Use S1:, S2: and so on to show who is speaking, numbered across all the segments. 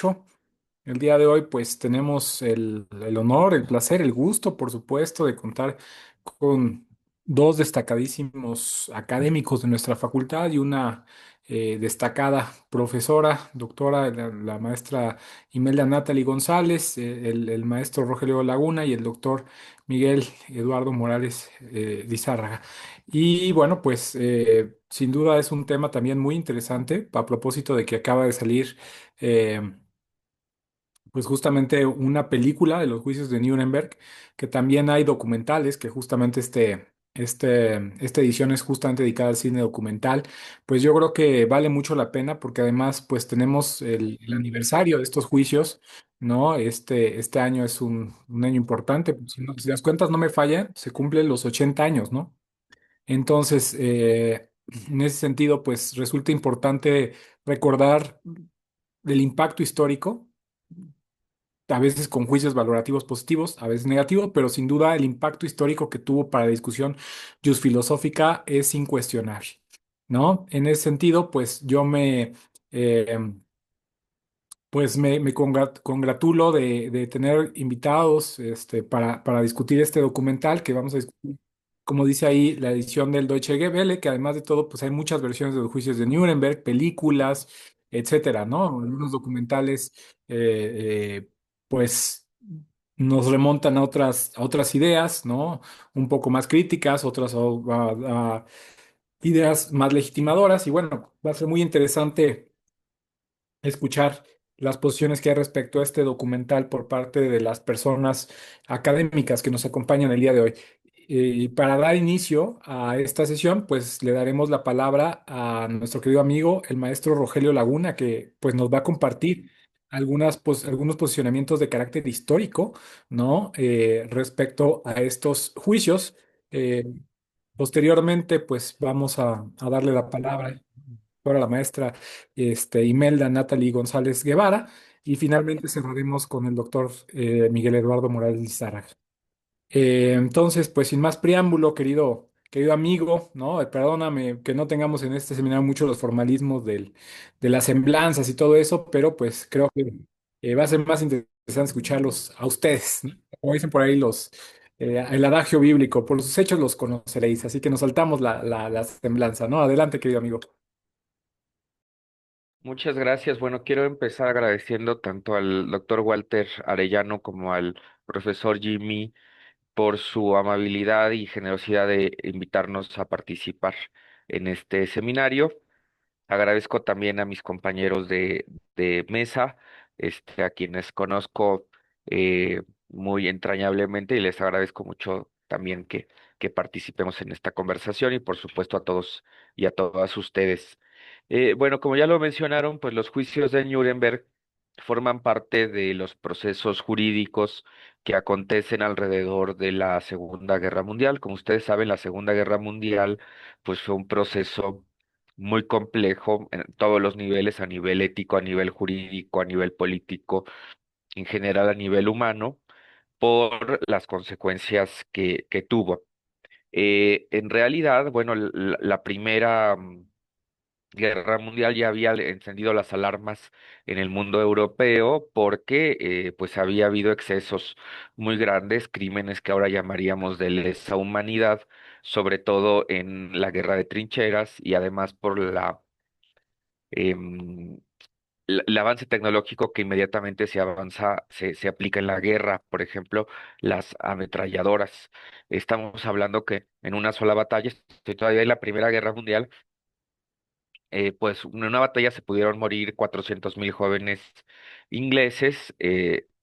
S1: Derecho. El día de hoy pues tenemos el honor, el placer, el gusto, por supuesto, de contar con dos destacadísimos académicos de nuestra facultad y una destacada profesora, doctora, la maestra Imelda Natalie González, el maestro Rogelio Laguna y el doctor Miguel Eduardo Morales Lizárraga. Y bueno, pues sin duda es un tema también muy interesante a propósito de que acaba de salir. eh, pues justamente una película de los juicios de Nuremberg, que también hay documentales, que justamente esta edición es justamente dedicada al cine documental. Pues yo creo que vale mucho la pena porque además pues tenemos el aniversario de estos juicios, ¿no? Este año es un año importante, pues, si las cuentas no me fallan, se cumplen los 80 años, ¿no? Entonces, en ese sentido, pues resulta importante recordar el impacto histórico, a veces con juicios valorativos positivos, a veces negativos, pero sin duda el impacto histórico que tuvo para la discusión filosófica es incuestionable, ¿no? En ese sentido, pues yo eh, me congratulo de tener invitados para discutir este documental que vamos a discutir, como dice ahí, la edición del Deutsche Welle, que además de todo, pues hay muchas versiones de los juicios de Nuremberg, películas, etcétera, ¿no? Algunos documentales, pues nos remontan a otras ideas, ¿no? Un poco más críticas, otras a ideas más legitimadoras, y bueno, va a ser muy interesante escuchar las posiciones que hay respecto a este documental por parte de las personas académicas que nos acompañan el día de hoy. Y para dar inicio a esta sesión, pues le daremos la palabra a nuestro querido amigo, el maestro Rogelio Laguna, que pues nos va a compartir algunos posicionamientos de carácter histórico, ¿no? Respecto a estos juicios. Eh, Posteriormente, pues vamos a darle la palabra ahora la maestra Imelda Natalie González Guevara, y finalmente cerraremos con el doctor Miguel Eduardo Morales Lizárraga. Entonces, pues sin más preámbulo, querido amigo, ¿no? Perdóname que no tengamos en este seminario mucho los formalismos de las semblanzas y todo eso, pero pues creo que va a ser más interesante escucharlos a ustedes, ¿no? Como dicen por ahí el adagio bíblico, por sus hechos los conoceréis, así que nos saltamos la semblanza, ¿no? Adelante, querido amigo.
S2: Muchas gracias. Bueno, quiero empezar agradeciendo tanto al doctor Walter Arellano como al profesor Jimmy por su amabilidad y generosidad de invitarnos a participar en este seminario. Agradezco también a mis compañeros de mesa, a quienes conozco muy entrañablemente y les agradezco mucho también que participemos en esta conversación y por supuesto a todos y a todas ustedes. Bueno, como ya lo mencionaron, pues los juicios de Nuremberg forman parte de los procesos jurídicos que acontecen alrededor de la Segunda Guerra Mundial. Como ustedes saben, la Segunda Guerra Mundial pues fue un proceso muy complejo en todos los niveles, a nivel ético, a nivel jurídico, a nivel político, en general a nivel humano, por las consecuencias que tuvo. En realidad, bueno, la primera Guerra Mundial ya había encendido las alarmas en el mundo europeo porque pues había habido excesos muy grandes, crímenes que ahora llamaríamos de lesa humanidad, sobre todo en la guerra de trincheras y además por em, el avance tecnológico que inmediatamente se aplica en la guerra, por ejemplo, las ametralladoras. Estamos hablando que en una sola batalla, estoy todavía en la Primera Guerra Mundial, pues en una batalla se pudieron morir 400.000 jóvenes ingleses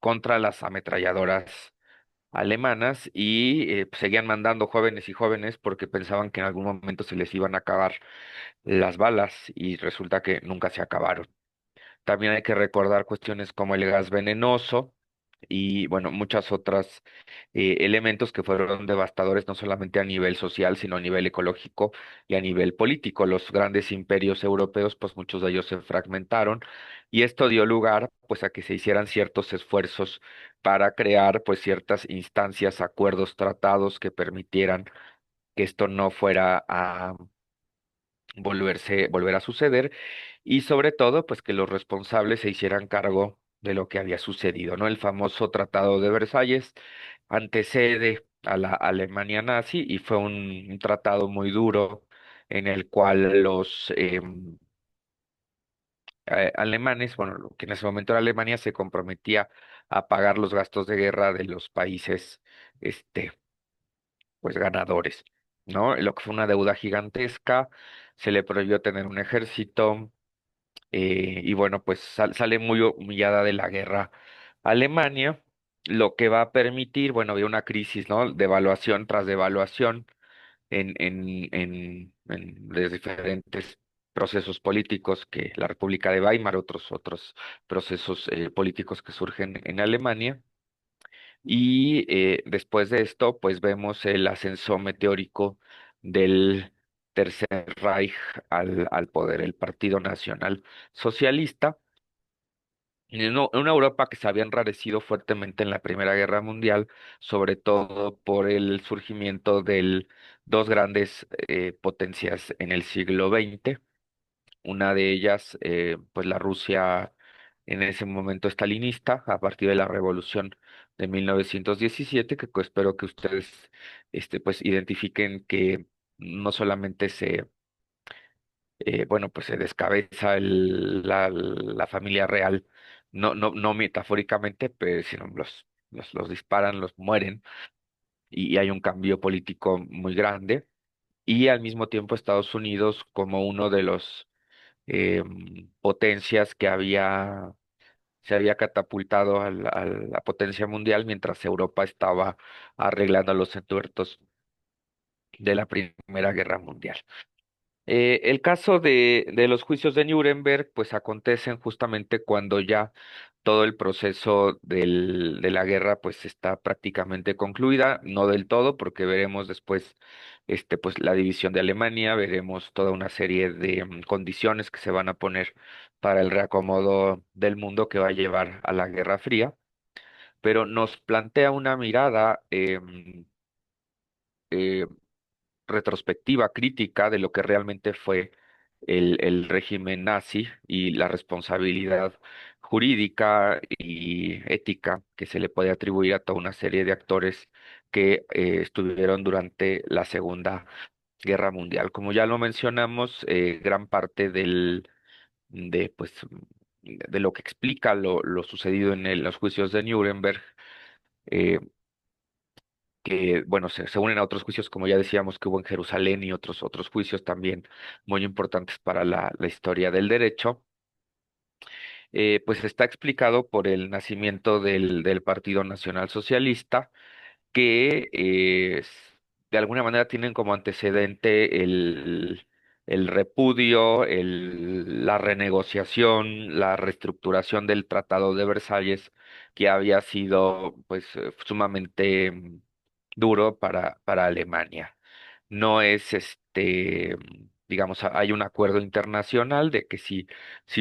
S2: contra las ametralladoras alemanas y pues, seguían mandando jóvenes y jóvenes porque pensaban que en algún momento se les iban a acabar las balas y resulta que nunca se acabaron. También hay que recordar cuestiones como el gas venenoso y, bueno, muchas otras elementos que fueron devastadores no solamente a nivel social, sino a nivel ecológico y a nivel político. Los grandes imperios europeos, pues muchos de ellos se fragmentaron y esto dio lugar, pues, a que se hicieran ciertos esfuerzos para crear, pues, ciertas instancias, acuerdos, tratados que permitieran que esto no fuera a volver a suceder y sobre todo, pues que los responsables se hicieran cargo de lo que había sucedido, ¿no? El famoso Tratado de Versalles antecede a la Alemania nazi y fue un tratado muy duro en el cual los alemanes, bueno, lo que en ese momento era Alemania, se comprometía a pagar los gastos de guerra de los países, este, pues ganadores, ¿no? Lo que fue una deuda gigantesca, se le prohibió tener un ejército, y bueno, pues sale muy humillada de la guerra Alemania, lo que va a permitir, bueno, había una crisis, ¿no? Devaluación tras devaluación en los diferentes procesos políticos que la República de Weimar, otros procesos políticos que surgen en Alemania. Y después de esto, pues vemos el ascenso meteórico del Tercer Reich al poder, el Partido Nacional Socialista, en una Europa que se había enrarecido fuertemente en la Primera Guerra Mundial, sobre todo por el surgimiento de dos grandes potencias en el siglo XX. Una de ellas, pues la Rusia en ese momento estalinista, a partir de la Revolución de 1917, que pues, espero que ustedes pues identifiquen que no solamente bueno, pues se descabeza la familia real, no metafóricamente, pues, sino los disparan, los mueren, y hay un cambio político muy grande. Y al mismo tiempo Estados Unidos como uno de los potencias que se había catapultado a la potencia mundial mientras Europa estaba arreglando los entuertos de la Primera Guerra Mundial. El caso de los juicios de Nuremberg, pues acontecen justamente cuando ya todo el proceso de la guerra pues está prácticamente concluida, no del todo, porque veremos después pues la división de Alemania, veremos toda una serie de condiciones que se van a poner para el reacomodo del mundo que va a llevar a la Guerra Fría, pero nos plantea una mirada eh, retrospectiva crítica de lo que realmente fue el régimen nazi y la responsabilidad jurídica y ética que se le puede atribuir a toda una serie de actores que estuvieron durante la Segunda Guerra Mundial. Como ya lo mencionamos, gran parte pues, de lo que explica lo sucedido en los juicios de Nuremberg, eh, que, bueno, se unen a otros juicios, como ya decíamos, que hubo en Jerusalén y otros juicios también muy importantes para la historia del derecho, pues está explicado por el nacimiento del Partido Nacional Socialista, que de alguna manera tienen como antecedente el repudio, la renegociación, la reestructuración del Tratado de Versalles, que había sido pues sumamente duro para Alemania. No es digamos, hay un acuerdo internacional de que sí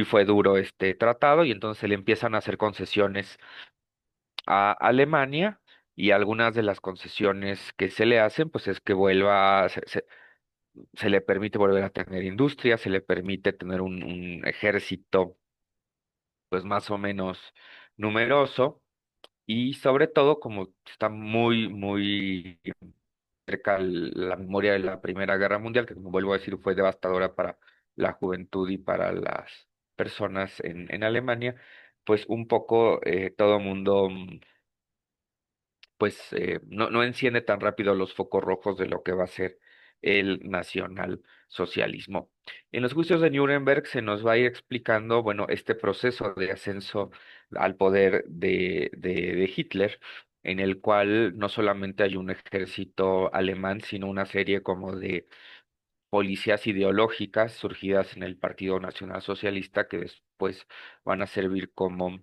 S2: fue duro este tratado y entonces se le empiezan a hacer concesiones a Alemania, y algunas de las concesiones que se le hacen, pues es que se le permite volver a tener industria, se le permite tener un ejército, pues más o menos numeroso, y sobre todo, como está muy cerca la memoria de la Primera Guerra Mundial, que como vuelvo a decir, fue devastadora para la juventud y para las personas en Alemania, pues un poco todo mundo pues no enciende tan rápido los focos rojos de lo que va a ser el nacionalsocialismo. En los juicios de Nuremberg se nos va a ir explicando, bueno, este proceso de ascenso al poder de Hitler, en el cual no solamente hay un ejército alemán, sino una serie como de policías ideológicas surgidas en el Partido Nacional Socialista que después van a servir como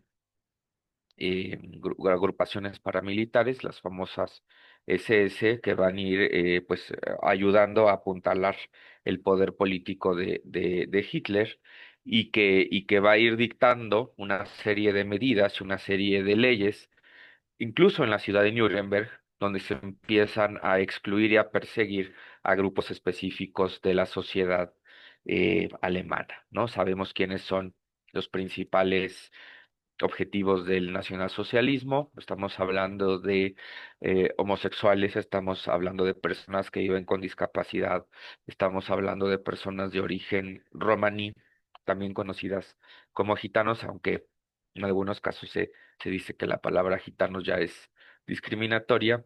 S2: agrupaciones paramilitares, las famosas SS, que van a ir pues ayudando a apuntalar el poder político de Hitler, y que va a ir dictando una serie de medidas y una serie de leyes, incluso en la ciudad de Nuremberg, donde se empiezan a excluir y a perseguir a grupos específicos de la sociedad alemana, ¿no? Sabemos quiénes son los principales objetivos del nacionalsocialismo, estamos hablando de homosexuales, estamos hablando de personas que viven con discapacidad, estamos hablando de personas de origen romaní, también conocidas como gitanos, aunque en algunos casos se dice que la palabra gitanos ya es discriminatoria,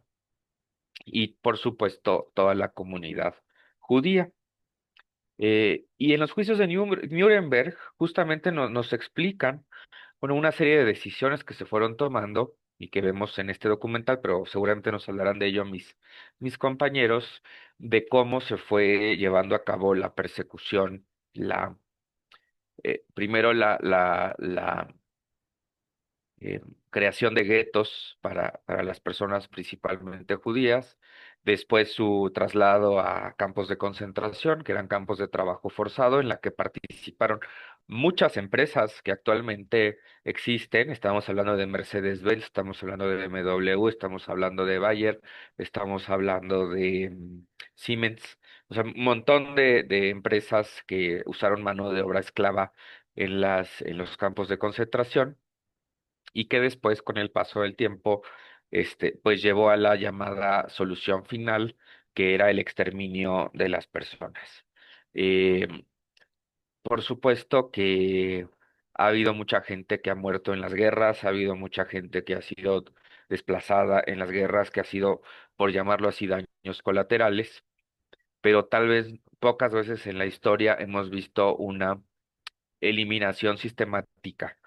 S2: y por supuesto toda la comunidad judía. Y en los juicios de Nuremberg justamente nos explican, bueno, una serie de decisiones que se fueron tomando y que vemos en este documental, pero seguramente nos hablarán de ello mis compañeros, de cómo se fue llevando a cabo la persecución, primero la eh, creación de guetos para las personas principalmente judías, después su traslado a campos de concentración, que eran campos de trabajo forzado, en la que participaron muchas empresas que actualmente existen. Estamos hablando de Mercedes-Benz, estamos hablando de BMW, estamos hablando de Bayer, estamos hablando de Siemens. O sea, un montón de empresas que usaron mano de obra esclava en los campos de concentración y que después, con el paso del tiempo, pues llevó a la llamada solución final, que era el exterminio de las personas. Eh, por supuesto que ha habido mucha gente que ha muerto en las guerras, ha habido mucha gente que ha sido desplazada en las guerras, que ha sido, por llamarlo así, daños colaterales, pero tal vez pocas veces en la historia hemos visto una eliminación sistemática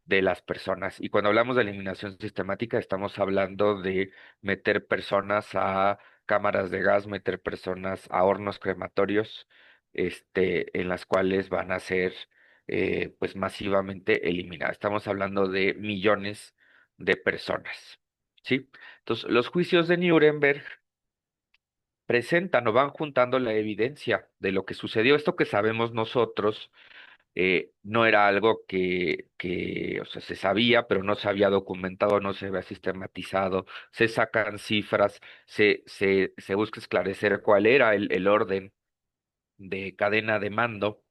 S2: de las personas. Y cuando hablamos de eliminación sistemática, estamos hablando de meter personas a cámaras de gas, meter personas a hornos crematorios, en las cuales van a ser, pues masivamente eliminadas. Estamos hablando de millones de personas. ¿Sí? Entonces, los juicios de Nuremberg presentan o van juntando la evidencia de lo que sucedió. Esto que sabemos nosotros no era algo o sea, se sabía, pero no se había documentado, no se había sistematizado, se sacan cifras, se busca esclarecer cuál era el orden de cadena de mando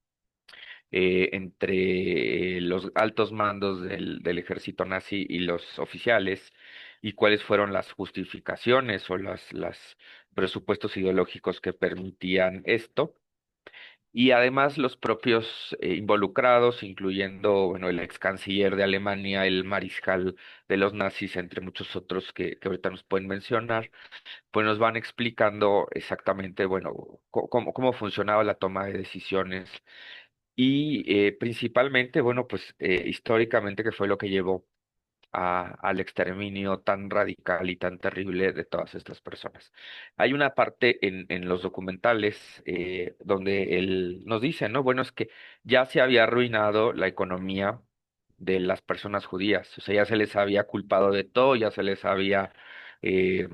S2: entre los altos mandos del ejército nazi y los oficiales, y cuáles fueron las justificaciones o las presupuestos ideológicos que permitían esto. Y además los propios involucrados, incluyendo, bueno, el ex canciller de Alemania, el mariscal de los nazis, entre muchos otros que ahorita nos pueden mencionar, pues nos van explicando exactamente, bueno, cómo funcionaba la toma de decisiones y principalmente, bueno, pues históricamente, qué fue lo que llevó al exterminio tan radical y tan terrible de todas estas personas. Hay una parte en los documentales donde él nos dice, ¿no? Bueno, es que ya se había arruinado la economía de las personas judías, o sea, ya se les había culpado de todo, ya se les había eh,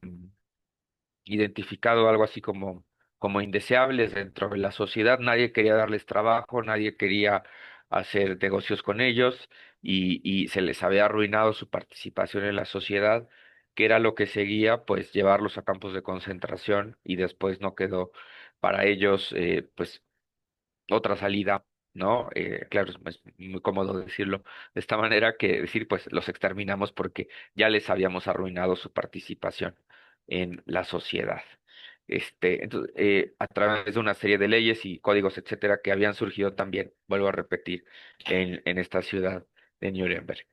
S2: identificado algo así como indeseables dentro de la sociedad. Nadie quería darles trabajo, nadie quería hacer negocios con ellos y se les había arruinado su participación en la sociedad, que era lo que seguía, pues llevarlos a campos de concentración y después no quedó para ellos, pues otra salida, ¿no? Claro, es muy cómodo decirlo de esta manera que decir, pues los exterminamos porque ya les habíamos arruinado su participación en la sociedad. Entonces, a través de una serie de leyes y códigos, etcétera, que habían surgido también, vuelvo a repetir, en esta ciudad de Nuremberg.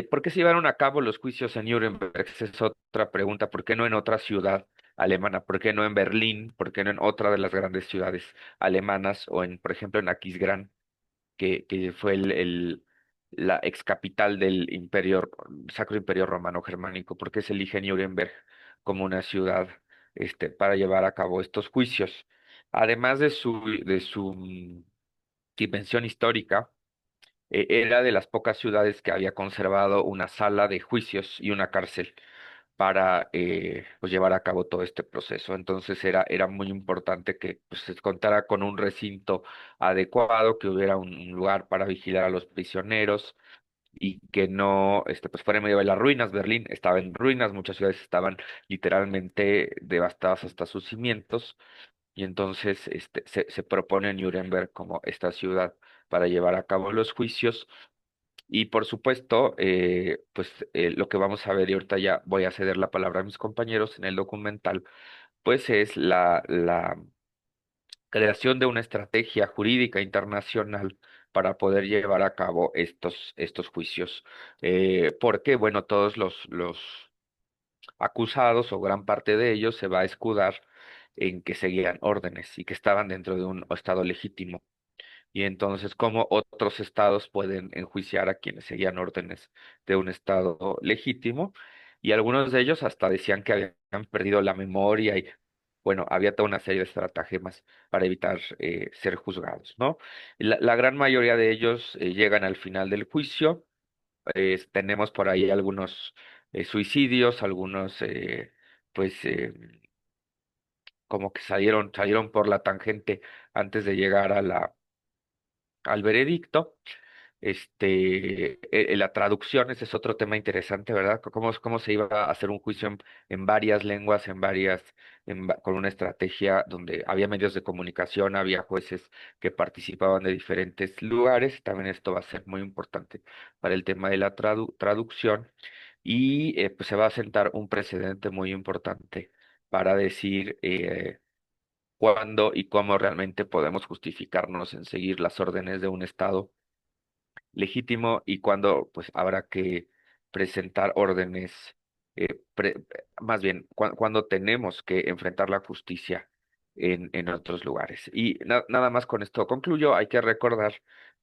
S2: ¿Por qué se llevaron a cabo los juicios en Nuremberg? Esa es otra pregunta. ¿Por qué no en otra ciudad alemana? ¿Por qué no en Berlín? ¿Por qué no en otra de las grandes ciudades alemanas? O por ejemplo, en Aquisgrán, que fue la ex capital del Sacro Imperio Romano Germánico. ¿Por qué se elige Nuremberg como una ciudad, para llevar a cabo estos juicios? Además de su dimensión histórica, era de las pocas ciudades que había conservado una sala de juicios y una cárcel para pues llevar a cabo todo este proceso. Entonces era muy importante que pues, se contara con un recinto adecuado, que hubiera un lugar para vigilar a los prisioneros y que no pues fuera en medio de las ruinas. Berlín estaba en ruinas, muchas ciudades estaban literalmente devastadas hasta sus cimientos. Y entonces se propone Nuremberg como esta ciudad para llevar a cabo los juicios Y por supuesto, lo que vamos a ver, y ahorita ya voy a ceder la palabra a mis compañeros en el documental, pues es la creación de una estrategia jurídica internacional para poder llevar a cabo estos juicios. Porque, bueno, todos los acusados o gran parte de ellos se va a escudar en que seguían órdenes y que estaban dentro de un estado legítimo. Y entonces, ¿cómo otros estados pueden enjuiciar a quienes seguían órdenes de un estado legítimo? Y algunos de ellos hasta decían que habían perdido la memoria y, bueno, había toda una serie de estratagemas para evitar ser juzgados, ¿no? La gran mayoría de ellos llegan al final del juicio. Tenemos por ahí algunos suicidios, algunos, pues, como que salieron por la tangente antes de llegar al veredicto. La traducción, ese es otro tema interesante, ¿verdad? Cómo se iba a hacer un juicio en varias lenguas, con una estrategia donde había medios de comunicación, había jueces que participaban de diferentes lugares. También esto va a ser muy importante para el tema de la traducción. Y pues se va a sentar un precedente muy importante para decir cuándo y cómo realmente podemos justificarnos en seguir las órdenes de un Estado legítimo y cuando pues habrá que presentar órdenes, más bien cuando tenemos que enfrentar la justicia en otros lugares. Y nada más con esto concluyo, hay que recordar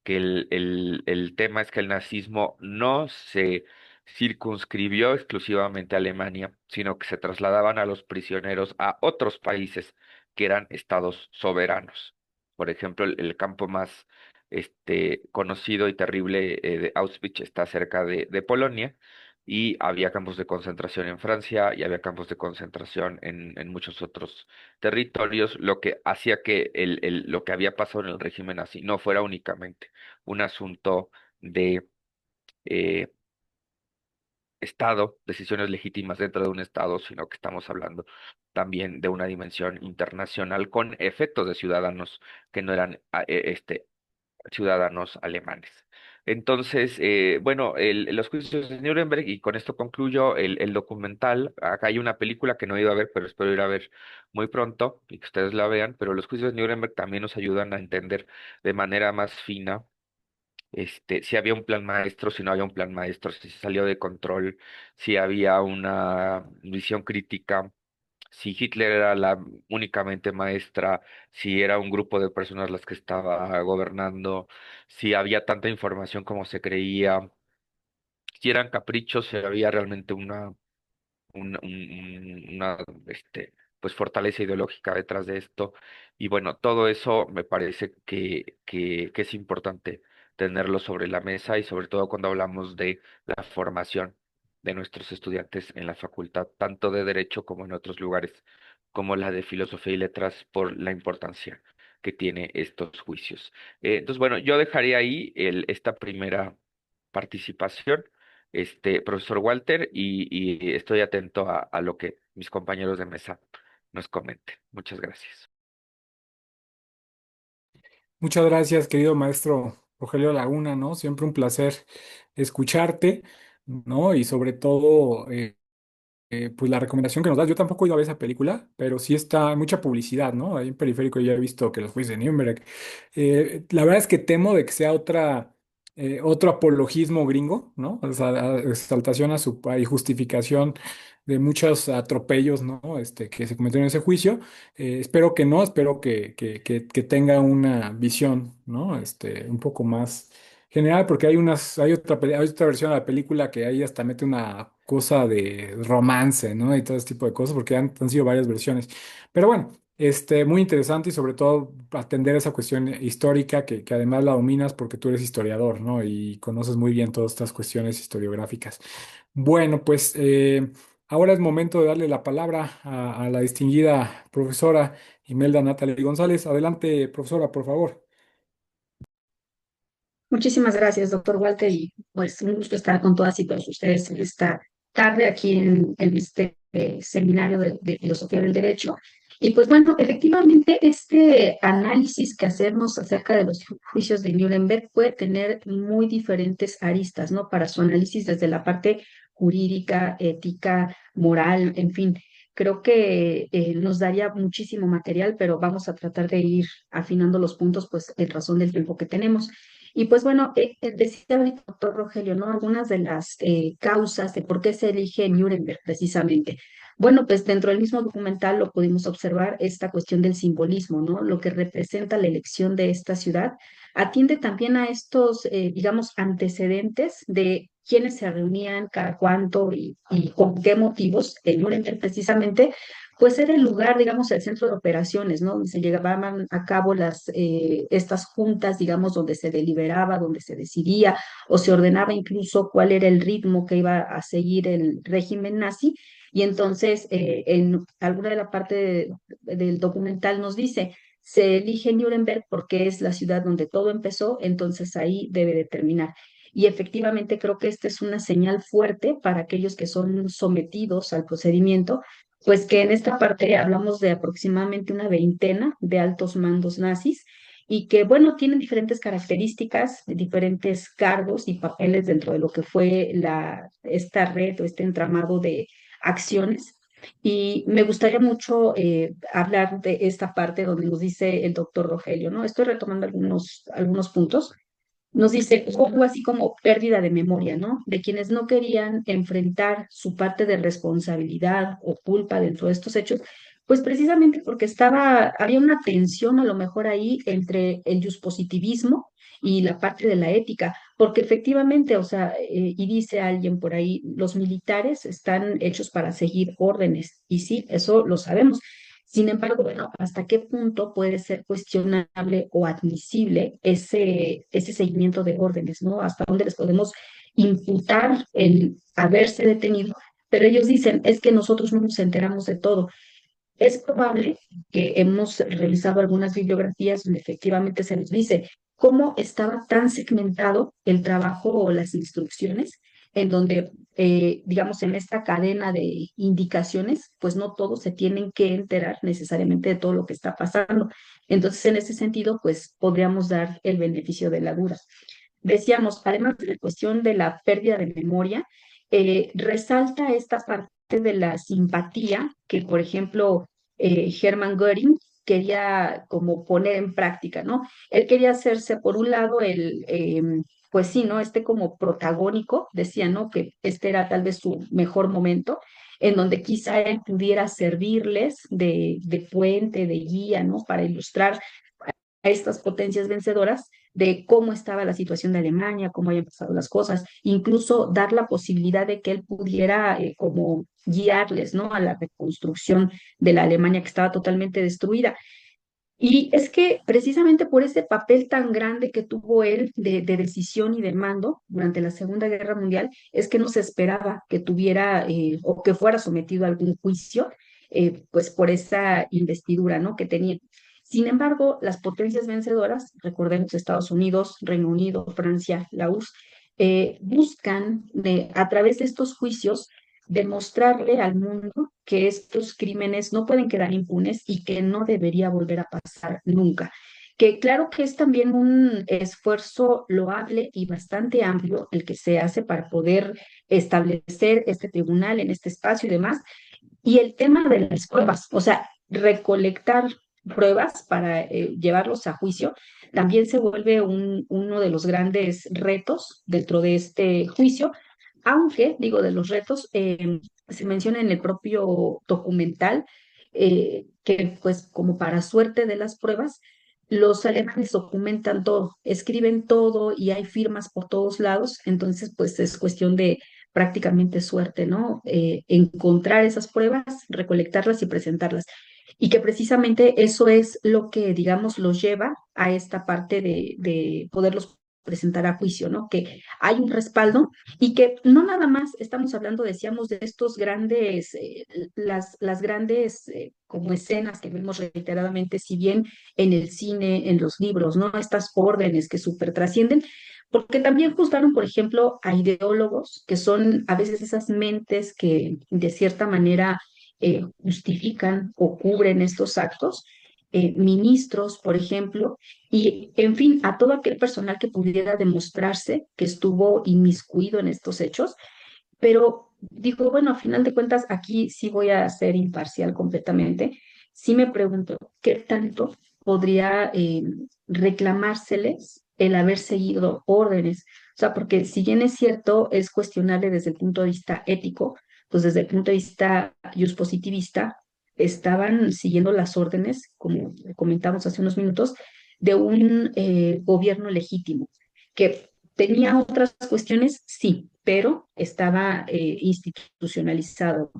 S2: que el tema es que el nazismo no se circunscribió exclusivamente a Alemania, sino que se trasladaban a los prisioneros a otros países que eran estados soberanos. Por ejemplo, el campo más conocido y terrible de Auschwitz está cerca de Polonia y había campos de concentración en Francia y había campos de concentración en muchos otros territorios, lo que hacía que lo que había pasado en el régimen nazi no fuera únicamente un asunto de eh, Estado, decisiones legítimas dentro de un Estado, sino que estamos hablando también de una dimensión internacional con efectos de ciudadanos que no eran ciudadanos alemanes. Entonces, bueno, los juicios de Nuremberg, y con esto concluyo el documental. Acá hay una película que no he ido a ver, pero espero ir a ver muy pronto y que ustedes la vean, pero los juicios de Nuremberg también nos ayudan a entender de manera más fina. Si había un plan maestro, si no había un plan maestro, si se salió de control, si había una visión crítica, si Hitler era la únicamente maestra, si era un grupo de personas las que estaba gobernando, si había tanta información como se creía, si eran caprichos, si había realmente una pues fortaleza ideológica detrás de esto. Y bueno, todo eso me parece que es importante tenerlo sobre la mesa y sobre todo cuando hablamos de la formación de nuestros estudiantes en la facultad, tanto de Derecho como en otros lugares, como la de Filosofía y Letras, por la importancia que tiene estos juicios. Entonces, bueno, yo dejaría ahí esta primera participación, profesor Walter, y estoy atento a lo que mis compañeros de mesa nos comenten. Muchas gracias.
S1: Muchas gracias, querido maestro Rogelio Laguna, ¿no? Siempre un placer escucharte, ¿no? Y sobre todo, pues la recomendación que nos das, yo tampoco he ido a ver esa película, pero sí está mucha publicidad, ¿no? Ahí en Periférico ya he visto que los jueces de Nuremberg. La verdad es que temo de que sea otro apologismo gringo, ¿no? O sea, exaltación a su y justificación de muchos atropellos, ¿no? Que se cometieron en ese juicio. Espero que no, espero que tenga una visión, ¿no? Un poco más general, porque hay otra versión de la película que ahí hasta mete una cosa de romance, ¿no? Y todo ese tipo de cosas, porque han sido varias versiones. Pero bueno, muy interesante y sobre todo atender esa cuestión histórica que además la dominas porque tú eres historiador, ¿no? Y conoces muy bien todas estas cuestiones historiográficas. Bueno, pues ahora es momento de darle la palabra a la distinguida profesora Imelda Natalie González. Adelante, profesora, por favor.
S3: Muchísimas gracias, doctor Walter, y pues un gusto estar con todas y todos ustedes esta tarde aquí en este seminario de Filosofía del Derecho. Y pues bueno, efectivamente, este análisis que hacemos acerca de los juicios de Nuremberg puede tener muy diferentes aristas, ¿no? Para su análisis desde la parte jurídica, ética, moral, en fin. Creo que nos daría muchísimo material, pero vamos a tratar de ir afinando los puntos, pues en razón del tiempo que tenemos. Y pues bueno, decía ahorita el doctor Rogelio, ¿no? Algunas de las causas de por qué se elige Nuremberg precisamente. Bueno, pues dentro del mismo documental lo pudimos observar esta cuestión del simbolismo, ¿no? Lo que representa la elección de esta ciudad atiende también a estos, digamos, antecedentes de quiénes se reunían, cada cuánto y con qué motivos. En Nuremberg precisamente, pues era el lugar, digamos, el centro de operaciones, ¿no? Donde se llevaban a cabo estas juntas, digamos, donde se deliberaba, donde se decidía o se ordenaba incluso cuál era el ritmo que iba a seguir el régimen nazi. Y entonces, en alguna de la parte del documental nos dice, se elige Nuremberg porque es la ciudad donde todo empezó, entonces ahí debe de terminar. Y efectivamente creo que esta es una señal fuerte para aquellos que son sometidos al procedimiento, pues que en esta parte hablamos de aproximadamente una veintena de altos mandos nazis y que, bueno, tienen diferentes características, diferentes cargos y papeles dentro de lo que fue esta red o este entramado de acciones. Y me gustaría mucho hablar de esta parte donde nos dice el doctor Rogelio, ¿no? Estoy retomando algunos puntos. Nos dice algo así como pérdida de memoria, ¿no? De quienes no querían enfrentar su parte de responsabilidad o culpa dentro de estos hechos, pues precisamente porque había una tensión a lo mejor ahí entre el positivismo y la parte de la ética, porque efectivamente, o sea, y dice alguien por ahí, los militares están hechos para seguir órdenes, y sí, eso lo sabemos. Sin embargo, bueno, ¿hasta qué punto puede ser cuestionable o admisible ese seguimiento de órdenes, ¿no? ¿Hasta dónde les podemos imputar el haberse detenido? Pero ellos dicen, es que nosotros no nos enteramos de todo. Es probable que hemos revisado algunas bibliografías donde efectivamente se nos dice cómo estaba tan segmentado el trabajo o las instrucciones, en donde, digamos, en esta cadena de indicaciones, pues no todos se tienen que enterar necesariamente de todo lo que está pasando. Entonces, en ese sentido, pues podríamos dar el beneficio de la duda. Decíamos, además de la cuestión de la pérdida de memoria, resalta esta parte de la simpatía que, por ejemplo, Hermann Göring quería como poner en práctica, ¿no? Él quería hacerse, por un lado, pues sí, ¿no? Este como protagónico, decía, ¿no? Que este era tal vez su mejor momento, en donde quizá él pudiera servirles de puente, de guía, ¿no? Para ilustrar a estas potencias vencedoras de cómo estaba la situación de Alemania, cómo habían pasado las cosas, incluso dar la posibilidad de que él pudiera como guiarles, ¿no? A la reconstrucción de la Alemania que estaba totalmente destruida. Y es que precisamente por ese papel tan grande que tuvo él de decisión y de mando durante la Segunda Guerra Mundial, es que no se esperaba que tuviera o que fuera sometido a algún juicio, pues por esa investidura, ¿no? Que tenía. Sin embargo, las potencias vencedoras, recordemos Estados Unidos, Reino Unido, Francia, la URSS, buscan a través de estos juicios demostrarle al mundo que estos crímenes no pueden quedar impunes y que no debería volver a pasar nunca. Que claro que es también un esfuerzo loable y bastante amplio el que se hace para poder establecer este tribunal en este espacio y demás. Y el tema de las pruebas, o sea, recolectar pruebas para llevarlos a juicio, también se vuelve uno de los grandes retos dentro de este juicio, aunque, digo, de los retos, se menciona en el propio documental que, pues, como para suerte de las pruebas, los alemanes documentan todo, escriben todo y hay firmas por todos lados, entonces, pues, es cuestión de prácticamente suerte, ¿no? Encontrar esas pruebas, recolectarlas y presentarlas. Y que precisamente eso es lo que, digamos, los lleva a esta parte de poderlos presentar a juicio, ¿no? Que hay un respaldo y que no nada más estamos hablando, decíamos, de estos grandes, las grandes como escenas que vemos reiteradamente, si bien en el cine, en los libros, ¿no? Estas órdenes que súper trascienden, porque también juzgaron, por ejemplo, a ideólogos que son a veces esas mentes que de cierta manera justifican o cubren estos actos, ministros, por ejemplo, y en fin, a todo aquel personal que pudiera demostrarse que estuvo inmiscuido en estos hechos, pero digo, bueno, a final de cuentas, aquí sí voy a ser imparcial completamente. Sí me pregunto, ¿qué tanto podría reclamárseles el haber seguido órdenes? O sea, porque si bien es cierto, es cuestionable desde el punto de vista ético, pues desde el punto de vista positivista, estaban siguiendo las órdenes, como comentamos hace unos minutos, de un gobierno legítimo, que tenía otras cuestiones, sí, pero estaba institucionalizado.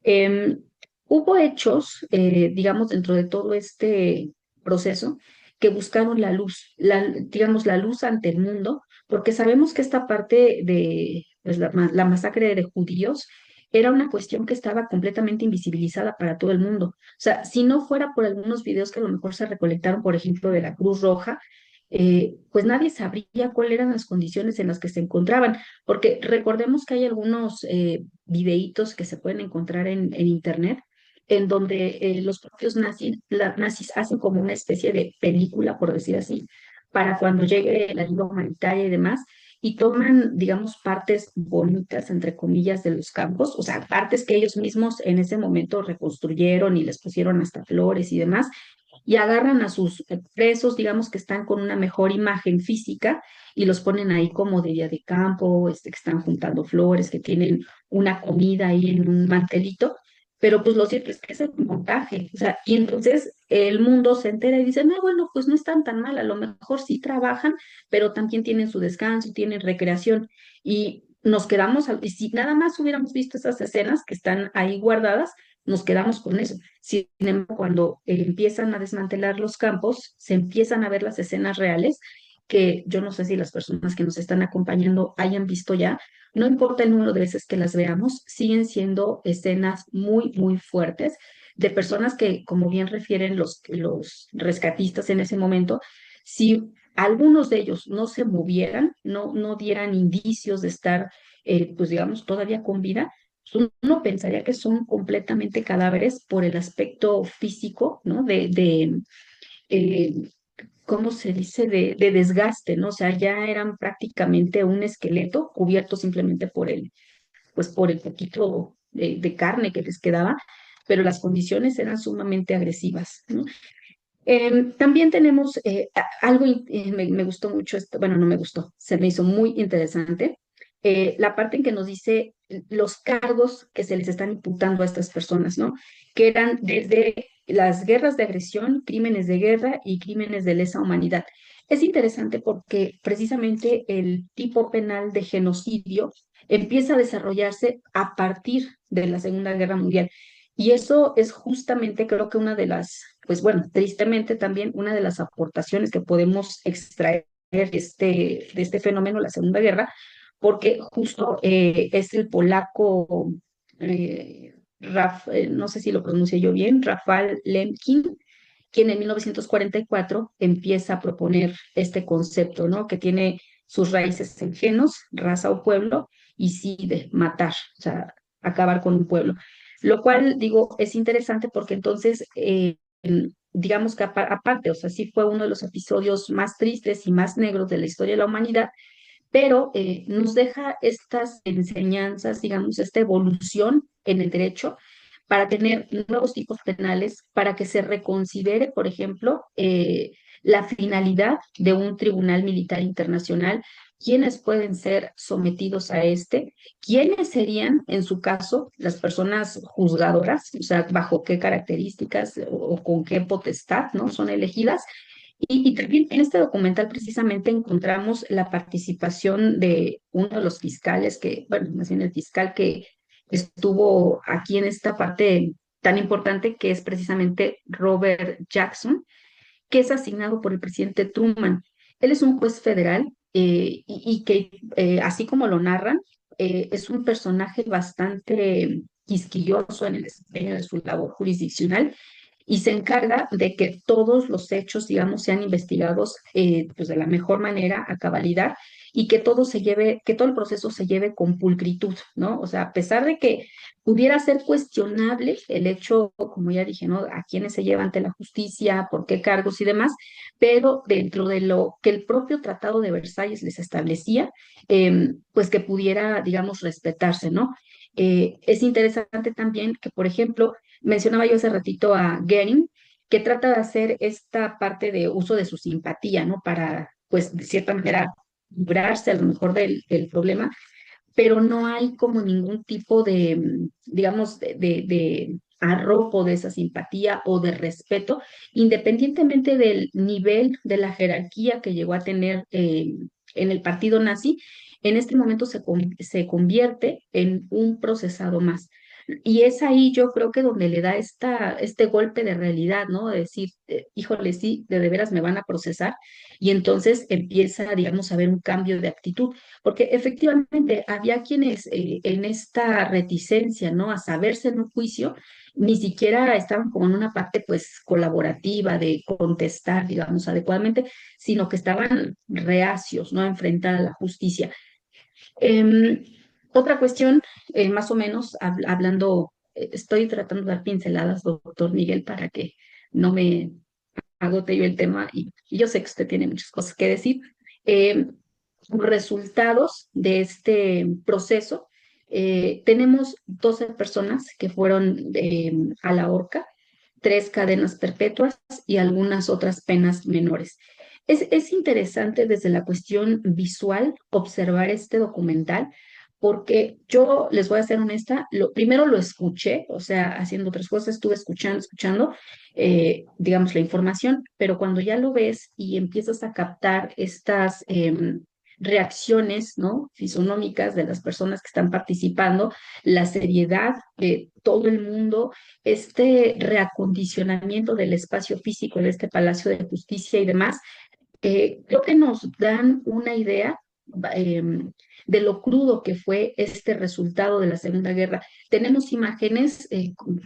S3: Eh, Hubo hechos, digamos, dentro de todo este proceso que buscaron la luz, digamos, la luz ante el mundo, porque sabemos que esta parte de pues, la masacre de judíos era una cuestión que estaba completamente invisibilizada para todo el mundo. O sea, si no fuera por algunos videos que a lo mejor se recolectaron, por ejemplo, de la Cruz Roja, pues nadie sabría cuáles eran las condiciones en las que se encontraban, porque recordemos que hay algunos videitos que se pueden encontrar en internet en donde los propios nazis hacen como una especie de película, por decir así, para cuando llegue la ayuda humanitaria y demás, y toman, digamos, partes bonitas, entre comillas, de los campos, o sea, partes que ellos mismos en ese momento reconstruyeron y les pusieron hasta flores y demás, y agarran a sus presos, digamos, que están con una mejor imagen física, y los ponen ahí como de día de campo, que están juntando flores, que tienen una comida ahí en un mantelito, pero pues lo cierto es que es el montaje, o sea, y entonces el mundo se entera y dice, no, bueno, pues no están tan mal, a lo mejor sí trabajan, pero también tienen su descanso, tienen recreación, y nos quedamos, y si nada más hubiéramos visto esas escenas que están ahí guardadas, nos quedamos con eso. Sin embargo, cuando empiezan a desmantelar los campos, se empiezan a ver las escenas reales, que yo no sé si las personas que nos están acompañando hayan visto ya, no importa el número de veces que las veamos, siguen siendo escenas muy, muy fuertes de personas que, como bien refieren los rescatistas en ese momento, si algunos de ellos no se movieran, no dieran indicios de estar, pues digamos, todavía con vida, uno pensaría que son completamente cadáveres por el aspecto físico, ¿no? Eh, ¿Cómo se dice? De desgaste, ¿no? O sea, ya eran prácticamente un esqueleto cubierto simplemente pues por el poquito de carne que les quedaba, pero las condiciones eran sumamente agresivas, ¿no? También tenemos algo, me gustó mucho, esto, bueno, no me gustó, se me hizo muy interesante, la parte en que nos dice los cargos que se les están imputando a estas personas, ¿no? Que eran desde las guerras de agresión, crímenes de guerra y crímenes de lesa humanidad. Es interesante porque precisamente el tipo penal de genocidio empieza a desarrollarse a partir de la Segunda Guerra Mundial. Y eso es justamente, creo que una de las, pues bueno, tristemente también una de las aportaciones que podemos extraer de este fenómeno, la Segunda Guerra, porque justo es el polaco, no sé si lo pronuncio yo bien, Rafal Lemkin, quien en 1944 empieza a proponer este concepto, ¿no? Que tiene sus raíces en genos, raza o pueblo, y sí de matar, o sea, acabar con un pueblo. Lo cual, digo, es interesante porque entonces, digamos que aparte, o sea, sí fue uno de los episodios más tristes y más negros de la historia de la humanidad, pero nos deja estas enseñanzas, digamos, esta evolución en el derecho para tener nuevos tipos penales, para que se reconsidere, por ejemplo, la finalidad de un tribunal militar internacional, quiénes pueden ser sometidos a quiénes serían, en su caso, las personas juzgadoras, o sea, bajo qué características o con qué potestad, ¿no? Son elegidas, y también en este documental precisamente encontramos la participación de uno de los fiscales que, bueno, más bien el fiscal que estuvo aquí en esta parte tan importante que es precisamente Robert Jackson, que es asignado por el presidente Truman. Él es un juez federal y que, así como lo narran, es un personaje bastante quisquilloso en el desempeño de su labor jurisdiccional y se encarga de que todos los hechos, digamos, sean investigados pues de la mejor manera, a cabalidad, y que todo el proceso se lleve con pulcritud, ¿no? O sea, a pesar de que pudiera ser cuestionable el hecho, como ya dije, ¿no? A quiénes se lleva ante la justicia, por qué cargos y demás, pero dentro de lo que el propio Tratado de Versalles les establecía, pues que pudiera, digamos, respetarse, ¿no? Es interesante también que, por ejemplo, mencionaba yo hace ratito a Goering, que trata de hacer esta parte de uso de su simpatía, ¿no? Para, pues, de cierta manera, librarse a lo mejor del problema, pero no hay como ningún tipo de, digamos, de arropo de esa simpatía o de respeto, independientemente del nivel de la jerarquía que llegó a tener en el partido nazi, en este momento se convierte en un procesado más. Y es ahí yo creo que donde le da este golpe de realidad, ¿no? De decir, híjole, sí, de veras me van a procesar. Y entonces empieza, digamos, a haber un cambio de actitud porque efectivamente había quienes en esta reticencia, ¿no? A saberse en un juicio, ni siquiera estaban como en una parte, pues, colaborativa de contestar, digamos, adecuadamente, sino que estaban reacios, ¿no? A enfrentar a la justicia. Em, Otra cuestión, más o menos, hablando, estoy tratando de dar pinceladas, doctor Miguel, para que no me agote yo el tema y yo sé que usted tiene muchas cosas que decir. Eh, Resultados de este proceso, tenemos 12 personas que fueron a la horca, 3 cadenas perpetuas y algunas otras penas menores. Es interesante desde la cuestión visual observar este documental porque yo les voy a ser honesta, primero lo escuché, o sea, haciendo otras cosas, estuve escuchando, digamos, la información, pero cuando ya lo ves y empiezas a captar estas reacciones, ¿no? Fisonómicas de las personas que están participando, la seriedad de todo el mundo, este reacondicionamiento del espacio físico de este Palacio de Justicia y demás, creo que nos dan una idea eh, de lo crudo que fue este resultado de la Segunda Guerra. Tenemos imágenes,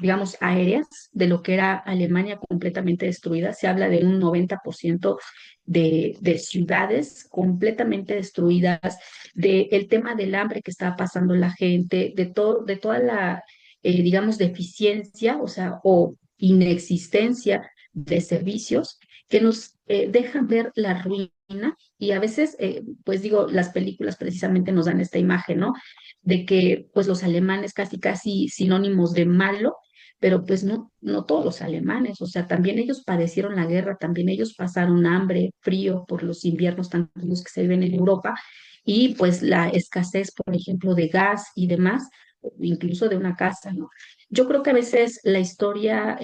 S3: digamos, aéreas de lo que era Alemania completamente destruida. Se habla de un 90% de ciudades completamente destruidas, del tema del hambre que estaba pasando la gente, de toda la, digamos, deficiencia, o sea, o inexistencia de servicios que nos dejan ver la ruina y a veces, pues digo, las películas precisamente nos dan esta imagen, ¿no? De que pues los alemanes casi, casi sinónimos de malo, pero pues no, no todos los alemanes, o sea, también ellos padecieron la guerra, también ellos pasaron hambre, frío por los inviernos tan duros que se viven en Europa y pues la escasez, por ejemplo, de gas y demás, incluso de una casa, ¿no? Yo creo que a veces la historia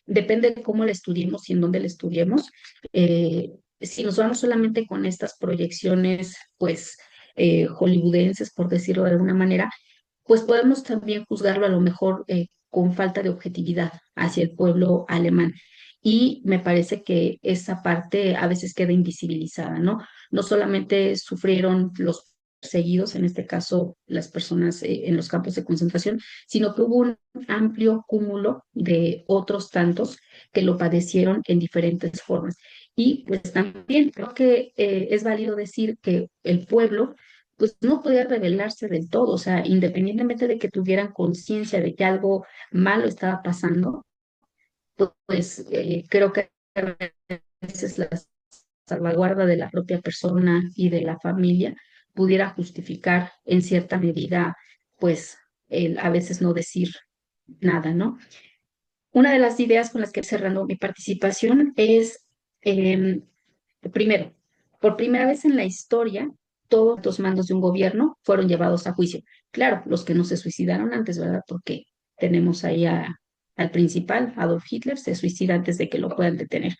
S3: depende de cómo la estudiemos y en dónde la estudiemos. Si nos vamos solamente con estas proyecciones, pues, hollywoodenses, por decirlo de alguna manera, pues podemos también juzgarlo a lo mejor con falta de objetividad hacia el pueblo alemán. Y me parece que esa parte a veces queda invisibilizada, ¿no? No solamente sufrieron los perseguidos, en este caso las personas en los campos de concentración, sino que hubo un amplio cúmulo de otros tantos que lo padecieron en diferentes formas. Y pues también creo que es válido decir que el pueblo pues no podía rebelarse del todo, o sea, independientemente de que tuvieran conciencia de que algo malo estaba pasando, pues creo que a veces la salvaguarda de la propia persona y de la familia pudiera justificar en cierta medida, pues, el a veces no decir nada, ¿no? Una de las ideas con las que cerrando mi participación es, eh, primero, por primera vez en la historia, todos los mandos de un gobierno fueron llevados a juicio. Claro, los que no se suicidaron antes, ¿verdad? Porque tenemos ahí al principal, Adolf Hitler, se suicida antes de que lo puedan detener.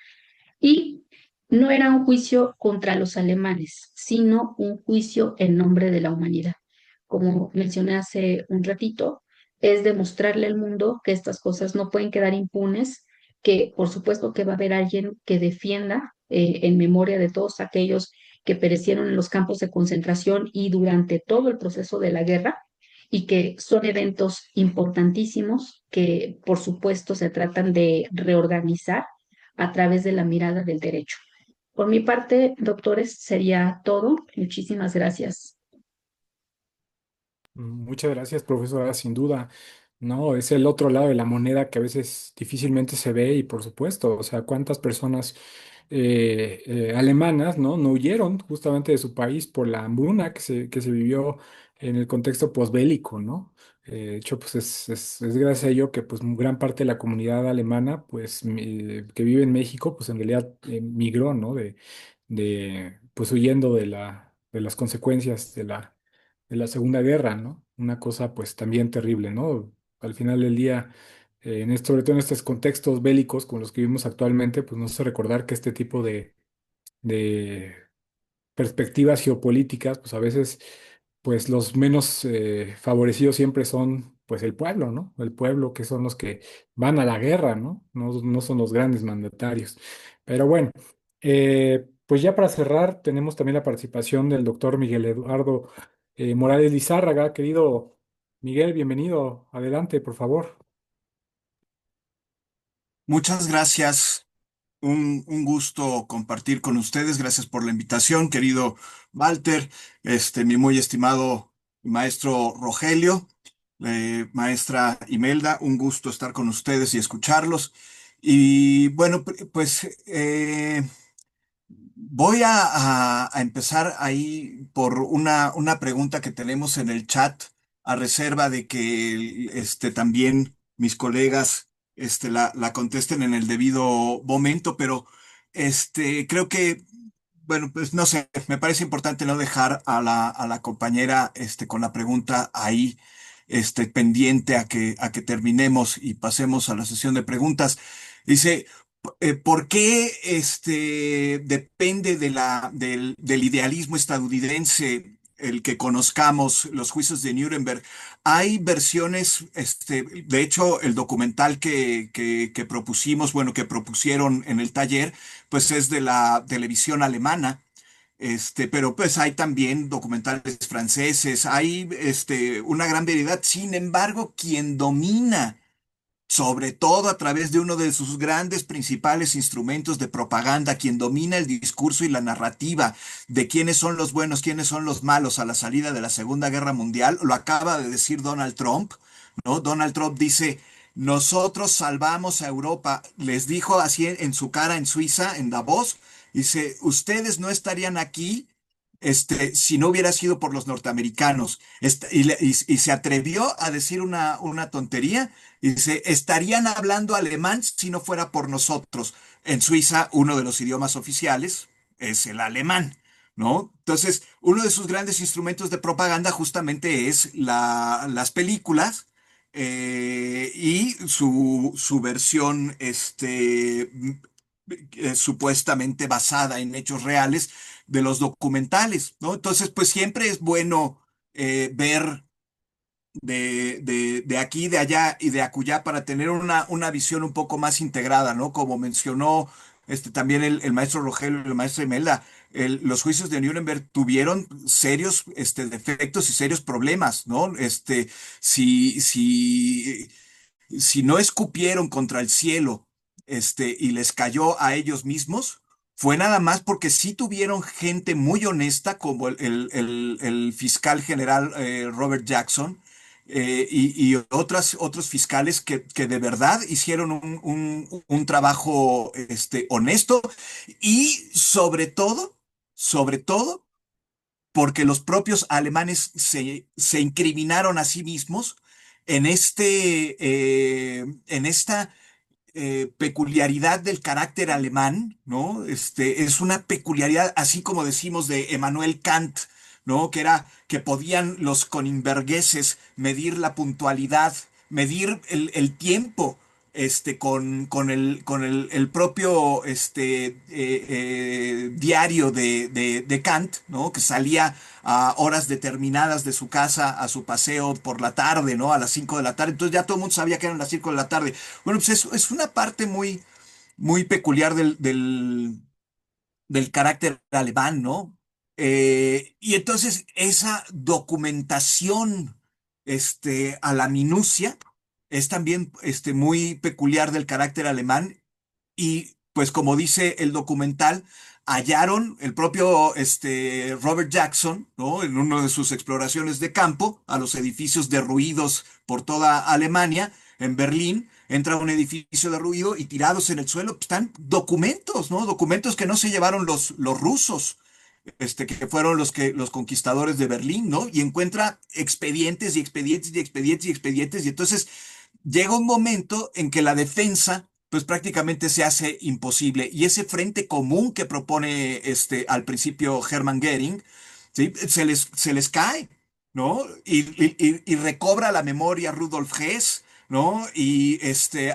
S3: Y no era un juicio contra los alemanes, sino un juicio en nombre de la humanidad. Como mencioné hace un ratito, es demostrarle al mundo que estas cosas no pueden quedar impunes, que por supuesto que va a haber alguien que defienda en memoria de todos aquellos que perecieron en los campos de concentración y durante todo el proceso de la guerra, y que son eventos importantísimos que por supuesto se tratan de reorganizar a través de la mirada del derecho. Por mi parte, doctores, sería todo. Muchísimas gracias.
S1: Muchas gracias, profesora. Sin duda, no, es el otro lado de la moneda que a veces difícilmente se ve y por supuesto, o sea, cuántas personas alemanas, ¿no? No huyeron justamente de su país por la hambruna que se vivió en el contexto posbélico, ¿no? De hecho, pues es gracias a ello que pues gran parte de la comunidad alemana, pues que vive en México, pues en realidad migró, ¿no? Pues huyendo de las consecuencias de la Segunda Guerra, ¿no? Una cosa pues también terrible, ¿no? Al final del día, sobre todo en estos contextos bélicos con los que vivimos actualmente, pues nos hace recordar que este tipo de perspectivas geopolíticas, pues a veces, pues los menos favorecidos siempre son, pues el pueblo, ¿no? El pueblo que son los que van a la guerra, ¿no? No son los grandes mandatarios. Pero bueno, pues ya para cerrar, tenemos también la participación del doctor Miguel Eduardo Morales Lizárraga. Querido Miguel, bienvenido. Adelante, por favor.
S4: Muchas gracias. Un gusto compartir con ustedes. Gracias por la invitación, querido Walter, mi muy estimado maestro Rogelio, maestra Imelda. Un gusto estar con ustedes y escucharlos. Y bueno, pues voy a empezar ahí por una pregunta que tenemos en el chat, a reserva de que también mis colegas la contesten en el debido momento, pero creo que, bueno, pues no sé, me parece importante no dejar a la compañera con la pregunta ahí. Pendiente a que terminemos y pasemos a la sesión de preguntas. Dice, ¿por qué depende del idealismo estadounidense el que conozcamos los juicios de Nuremberg? Hay versiones, de hecho, el documental que propusimos, bueno, que propusieron en el taller, pues es de la televisión alemana. Pero pues hay también documentales franceses, hay una gran variedad. Sin embargo, quien domina sobre todo a través de uno de sus grandes principales instrumentos de propaganda, quien domina el discurso y la narrativa de quiénes son los buenos, quiénes son los malos a la salida de la Segunda Guerra Mundial, lo acaba de decir Donald Trump, ¿no? Donald Trump dice, nosotros salvamos a Europa, les dijo así en su cara en Suiza, en Davos, dice, ustedes no estarían aquí. Si no hubiera sido por los norteamericanos. Y se atrevió a decir una tontería. Dice, estarían hablando alemán si no fuera por nosotros. En Suiza, uno de los idiomas oficiales es el alemán, ¿no? Entonces, uno de sus grandes instrumentos de propaganda justamente es las películas y su versión supuestamente basada en hechos reales de los documentales, ¿no? Entonces, pues siempre es bueno ver de aquí, de allá y de acullá para tener una visión un poco más integrada, ¿no? Como mencionó también el maestro Rogelio y el maestro Imelda, los juicios de Nuremberg tuvieron serios defectos y serios problemas, ¿no? Si no escupieron contra el cielo, y les cayó a ellos mismos, fue nada más porque sí tuvieron gente muy honesta, como el fiscal general Robert Jackson, y otros fiscales que de verdad hicieron un trabajo honesto y sobre todo, porque los propios alemanes se incriminaron a sí mismos en esta peculiaridad del carácter alemán, ¿no? Es una peculiaridad, así como decimos de Emmanuel Kant, ¿no? Que podían los conimbergueses medir la puntualidad, medir el tiempo, con el propio diario de Kant, ¿no? Que salía a horas determinadas de su casa a su paseo por la tarde, ¿no? A las 5 de la tarde. Entonces ya todo el mundo sabía que eran las 5 de la tarde. Bueno, pues es una parte muy, muy peculiar del carácter alemán, ¿no? Y entonces esa documentación, a la minucia es también, muy peculiar del carácter alemán y pues como dice el documental, hallaron el propio Robert Jackson, ¿no? En una de sus exploraciones de campo a los edificios derruidos por toda Alemania, en Berlín, entra a un edificio derruido y tirados en el suelo están documentos, ¿no? Documentos que no se llevaron los rusos, que fueron los conquistadores de Berlín, ¿no? Y encuentra expedientes y expedientes y expedientes y expedientes, y entonces llega un momento en que la defensa, pues prácticamente se hace imposible. Y ese frente común que propone al principio Hermann Göring, ¿sí? Se les cae, ¿no? Y recobra la memoria Rudolf Hess, ¿no? Y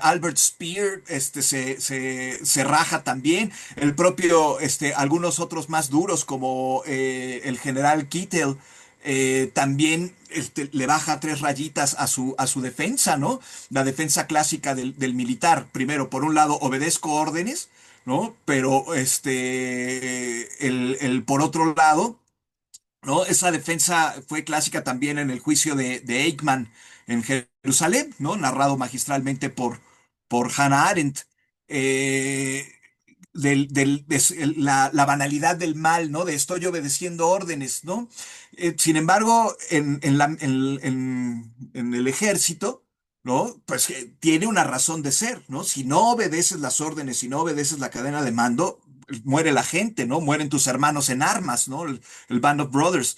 S4: Albert Speer se raja también. El propio, algunos otros más duros, como el general Kittel, también le baja 3 rayitas a su defensa, ¿no? La defensa clásica del militar. Primero, por un lado, obedezco órdenes, ¿no? Pero por otro lado, ¿no? Esa defensa fue clásica también en el juicio de Eichmann en Jerusalén, ¿no? Narrado magistralmente por Hannah Arendt. Eh, la banalidad del mal, ¿no? De estoy obedeciendo órdenes, ¿no? Sin embargo, en el ejército, ¿no? Pues tiene una razón de ser, ¿no? Si no obedeces las órdenes, si no obedeces la cadena de mando, muere la gente, ¿no? Mueren tus hermanos en armas, ¿no? El Band of Brothers.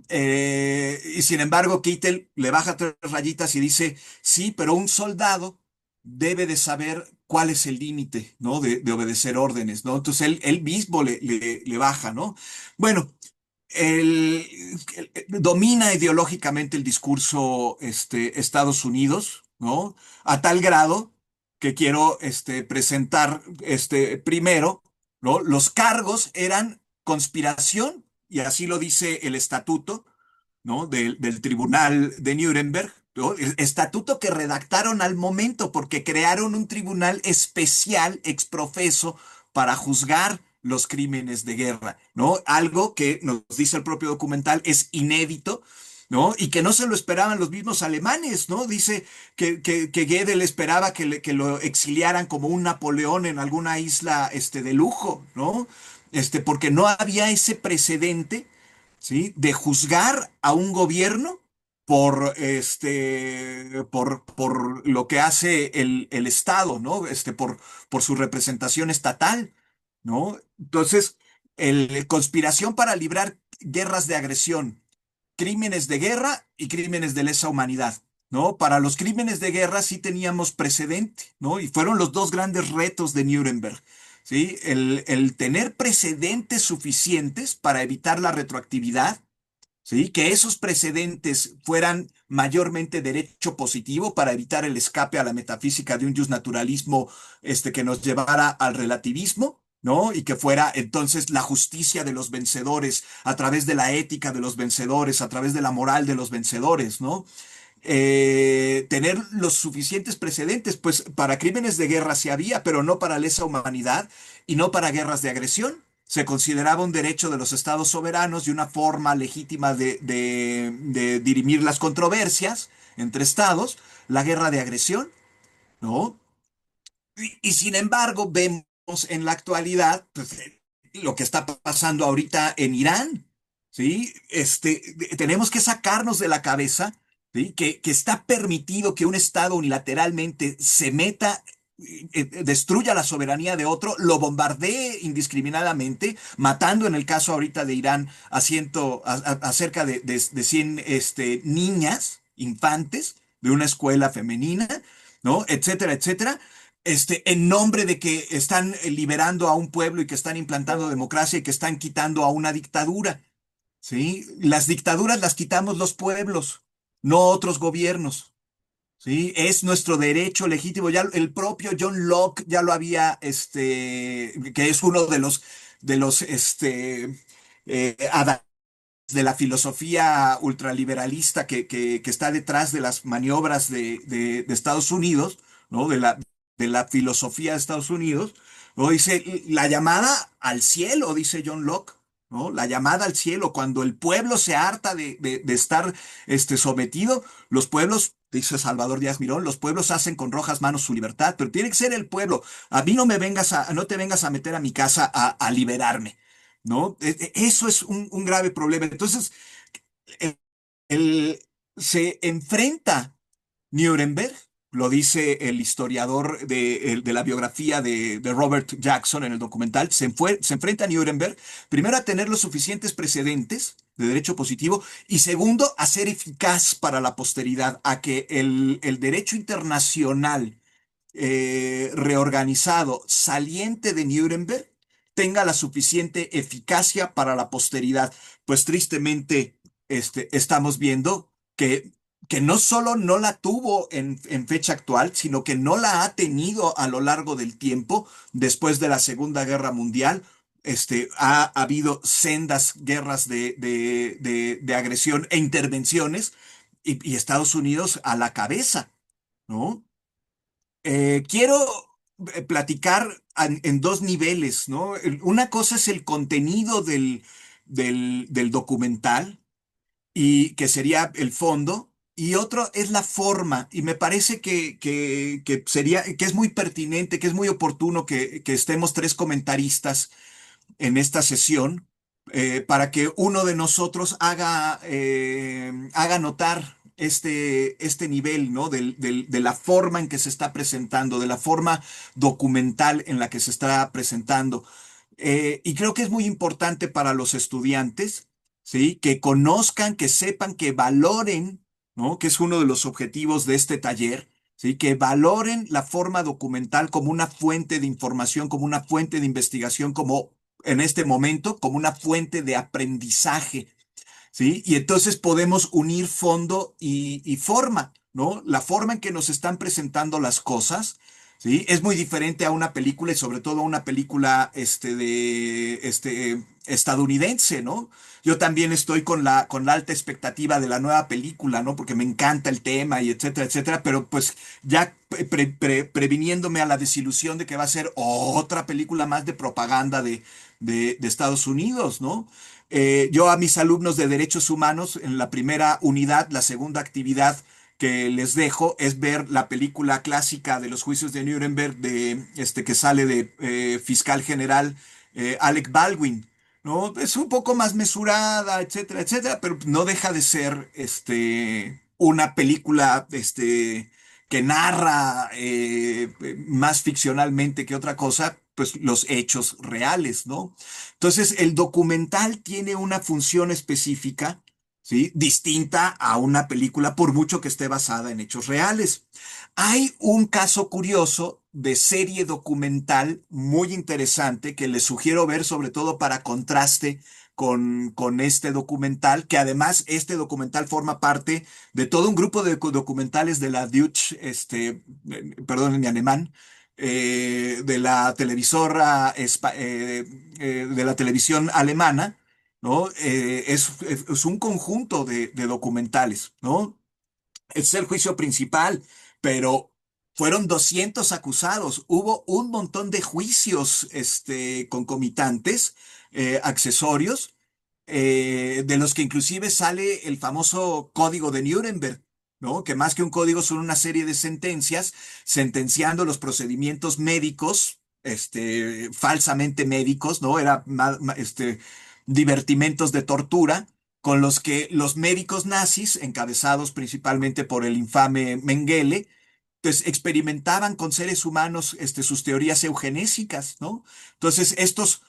S4: Y sin embargo, Kittel le baja 3 rayitas y dice, sí, pero un soldado debe de saber cuál es el límite, ¿no? De obedecer órdenes, ¿no? Entonces él mismo le baja, ¿no? Bueno, domina ideológicamente el discurso Estados Unidos, ¿no? A tal grado que quiero presentar primero, ¿no? Los cargos eran conspiración, y así lo dice el estatuto, ¿no? Del Tribunal de Nuremberg, ¿no? El estatuto que redactaron al momento porque crearon un tribunal especial exprofeso para juzgar los crímenes de guerra, ¿no? Algo que nos dice el propio documental es inédito, ¿no? Y que no se lo esperaban los mismos alemanes, ¿no? Dice que Gödel esperaba que lo exiliaran como un Napoleón en alguna isla de lujo, ¿no? Porque no había ese precedente, ¿sí? De juzgar a un gobierno por lo que hace el Estado, ¿no? Por su representación estatal, ¿no? Entonces, conspiración para librar guerras de agresión, crímenes de guerra y crímenes de lesa humanidad, ¿no? Para los crímenes de guerra sí teníamos precedente, ¿no? Y fueron los dos grandes retos de Nuremberg, ¿sí? El tener precedentes suficientes para evitar la retroactividad, ¿sí? Que esos precedentes fueran mayormente derecho positivo para evitar el escape a la metafísica de un justnaturalismo que nos llevara al relativismo, ¿no? Y que fuera entonces la justicia de los vencedores a través de la ética de los vencedores, a través de la moral de los vencedores, ¿no? Tener los suficientes precedentes, pues para crímenes de guerra sí había, pero no para lesa humanidad y no para guerras de agresión. Se consideraba un derecho de los estados soberanos y una forma legítima de dirimir las controversias entre estados, la guerra de agresión, ¿no? Y sin embargo, vemos en la actualidad pues, lo que está pasando ahorita en Irán, ¿sí? Tenemos que sacarnos de la cabeza, ¿sí? Que está permitido que un Estado unilateralmente se meta, destruya la soberanía de otro, lo bombardee indiscriminadamente, matando en el caso ahorita de Irán a cerca de 100 niñas, infantes de una escuela femenina, ¿no? Etcétera, etcétera, en nombre de que están liberando a un pueblo y que están implantando democracia y que están quitando a una dictadura, ¿sí? Las dictaduras las quitamos los pueblos, no otros gobiernos, ¿sí? Es nuestro derecho legítimo. Ya el propio John Locke ya lo había, que es uno de los de la filosofía ultraliberalista que está detrás de las maniobras de Estados Unidos, ¿no? De la filosofía de Estados Unidos, ¿no? Dice la llamada al cielo, dice John Locke, ¿no? La llamada al cielo, cuando el pueblo se harta de estar sometido, los pueblos, dice Salvador Díaz Mirón, los pueblos hacen con rojas manos su libertad, pero tiene que ser el pueblo. A mí no te vengas a meter a mi casa a liberarme, ¿no? Eso es un grave problema. Entonces, el, el- se enfrenta Nuremberg, lo dice el historiador de la biografía de Robert Jackson en el documental, se enfrenta a Nuremberg, primero a tener los suficientes precedentes de derecho positivo y segundo a ser eficaz para la posteridad, a que el derecho internacional reorganizado saliente de Nuremberg tenga la suficiente eficacia para la posteridad. Pues tristemente estamos viendo que no solo no la tuvo en fecha actual, sino que no la ha tenido a lo largo del tiempo después de la Segunda Guerra Mundial. Ha habido sendas guerras de agresión e intervenciones y Estados Unidos a la cabeza, ¿no? Quiero platicar en dos niveles, ¿no? Una cosa es el contenido del documental y que sería el fondo, y otro es la forma. Y me parece que es muy pertinente, que es muy oportuno que estemos tres comentaristas en esta sesión para que uno de nosotros haga notar este nivel, ¿no? De la forma en que se está presentando, de la forma documental en la que se está presentando. Y creo que es muy importante para los estudiantes, ¿sí? Que conozcan, que sepan, que valoren, ¿no? Que es uno de los objetivos de este taller. ¿Sí? Que valoren la forma documental como una fuente de información, como una fuente de investigación, como en este momento como una fuente de aprendizaje, ¿sí? Y entonces podemos unir fondo y forma, ¿no? La forma en que nos están presentando las cosas, ¿sí? Es muy diferente a una película y sobre todo a una película estadounidense, ¿no? Yo también estoy con la alta expectativa de la nueva película, ¿no? Porque me encanta el tema y etcétera, etcétera, pero pues ya previniéndome a la desilusión de que va a ser otra película más de propaganda de Estados Unidos, ¿no? Yo a mis alumnos de derechos humanos, en la primera unidad, la segunda actividad que les dejo es ver la película clásica de los juicios de Nuremberg que sale de fiscal general Alec Baldwin, ¿no? Es un poco más mesurada, etcétera, etcétera, pero no deja de ser una película que narra más ficcionalmente que otra cosa, pues los hechos reales, ¿no? Entonces, el documental tiene una función específica, ¿sí? Distinta a una película, por mucho que esté basada en hechos reales. Hay un caso curioso de serie documental muy interesante que les sugiero ver, sobre todo para contraste con este documental, que además este documental forma parte de todo un grupo de documentales de la Deutsche, perdón mi alemán, de la televisora, de la televisión alemana, ¿no? Es un conjunto de documentales, ¿no? Es el juicio principal, pero fueron 200 acusados. Hubo un montón de juicios, concomitantes, accesorios, de los que inclusive sale el famoso Código de Nuremberg, ¿no? Que más que un código son una serie de sentencias sentenciando los procedimientos médicos, falsamente médicos, ¿no? Era divertimentos de tortura con los que los médicos nazis, encabezados principalmente por el infame Mengele, pues experimentaban con seres humanos sus teorías eugenésicas, ¿no? Entonces, estos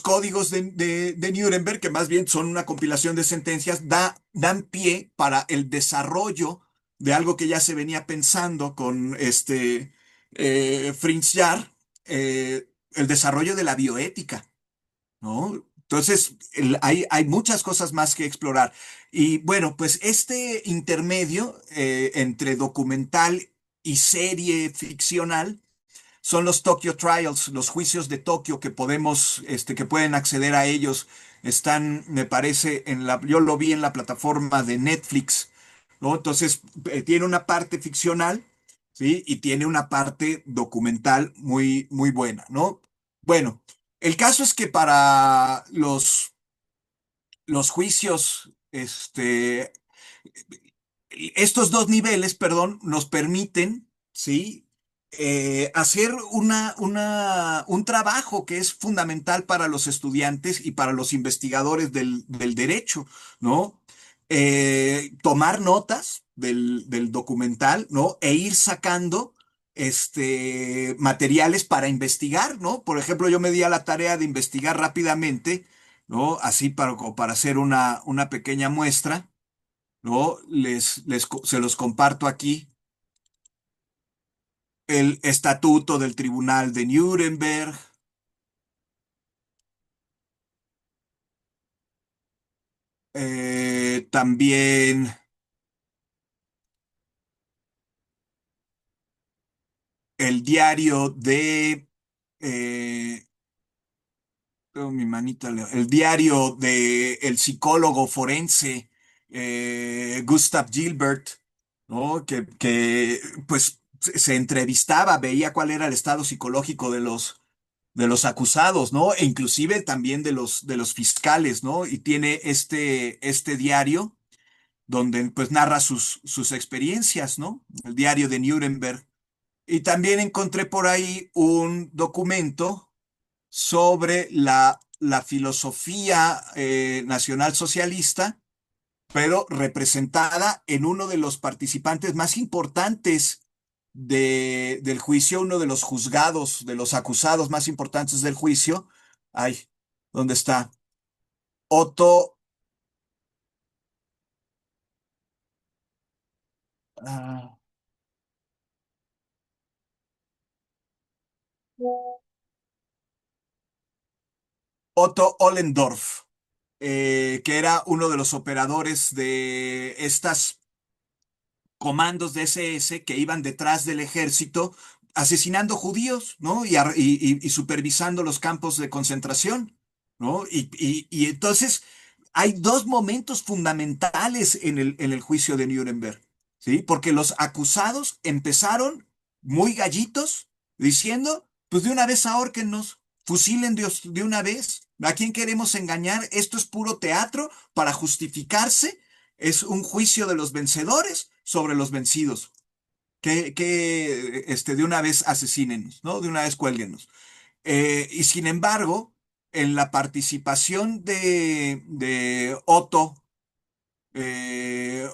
S4: códigos de Nuremberg, que más bien son una compilación de sentencias, dan pie para el desarrollo de algo que ya se venía pensando con Fritz Jarr, el desarrollo de la bioética, ¿no? Entonces, hay muchas cosas más que explorar. Y bueno, pues este intermedio entre documental y serie ficcional son los Tokyo Trials, los juicios de Tokio que pueden acceder a ellos. Están, me parece, yo lo vi en la plataforma de Netflix, ¿no? Entonces, tiene una parte ficcional, ¿sí? Y tiene una parte documental muy, muy buena, ¿no? Bueno, el caso es que para los juicios, estos dos niveles, perdón, nos permiten, ¿sí? Hacer un trabajo que es fundamental para los estudiantes y para los investigadores del derecho, ¿no? Tomar notas del documental, ¿no? E ir sacando materiales para investigar, ¿no? Por ejemplo, yo me di a la tarea de investigar rápidamente, ¿no? Así como para hacer una pequeña muestra, ¿no? Se los comparto aquí. El estatuto del Tribunal de Nuremberg, también el diario eh, mi manita, el diario de el psicólogo forense Gustav Gilbert, ¿no? Pues se entrevistaba, veía cuál era el estado psicológico de los acusados, ¿no? E inclusive también de los fiscales, ¿no? Y tiene este diario donde pues narra sus experiencias, ¿no? El diario de Nuremberg. Y también encontré por ahí un documento sobre la filosofía nacional socialista, pero representada en uno de los participantes más importantes del juicio, uno de los juzgados, de los acusados más importantes del juicio. Ay, ¿dónde está? Otto, ah, Otto Ollendorf, que era uno de los operadores de estas comandos de SS que iban detrás del ejército asesinando judíos, ¿no? Y supervisando los campos de concentración, ¿no? Y entonces hay dos momentos fundamentales en el juicio de Nuremberg, ¿sí? Porque los acusados empezaron muy gallitos diciendo, pues de una vez ahórquennos, fusilen de una vez. ¿A quién queremos engañar? Esto es puro teatro para justificarse, es un juicio de los vencedores sobre los vencidos. De una vez asesínenos, ¿no? De una vez cuélguenos. Y sin embargo, en la participación de Otto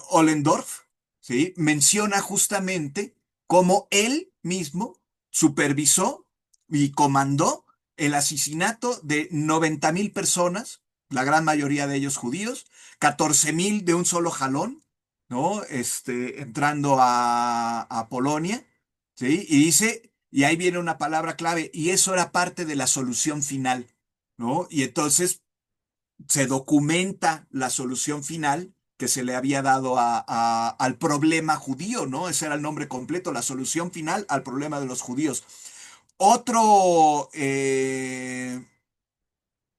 S4: Ollendorf, ¿sí? Menciona justamente cómo él mismo supervisó y comandó el asesinato de 90.000 personas, la gran mayoría de ellos judíos, 14.000 de un solo jalón, ¿no? Entrando a Polonia, ¿sí? Y dice, y ahí viene una palabra clave, y eso era parte de la solución final, ¿no? Y entonces se documenta la solución final que se le había dado al problema judío, ¿no? Ese era el nombre completo, la solución final al problema de los judíos. Otro,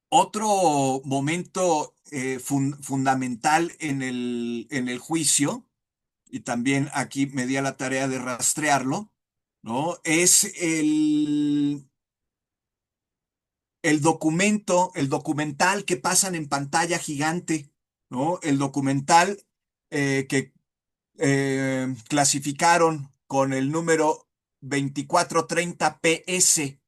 S4: otro momento fundamental en el juicio, y también aquí me di a la tarea de rastrearlo, ¿no? Es el documento, el documental que pasan en pantalla gigante, ¿no? El documental que clasificaron con el número 2430 PS,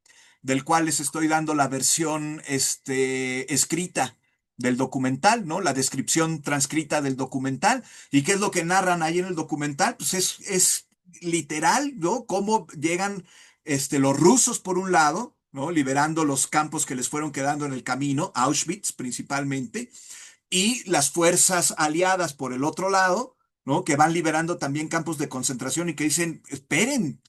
S4: del cual les estoy dando la versión escrita del documental, ¿no? La descripción transcrita del documental. ¿Y qué es lo que narran ahí en el documental? Pues es literal, ¿no? Cómo llegan los rusos por un lado, ¿no? Liberando los campos que les fueron quedando en el camino, Auschwitz principalmente, y las fuerzas aliadas por el otro lado, ¿no? Que van liberando también campos de concentración y que dicen, esperen,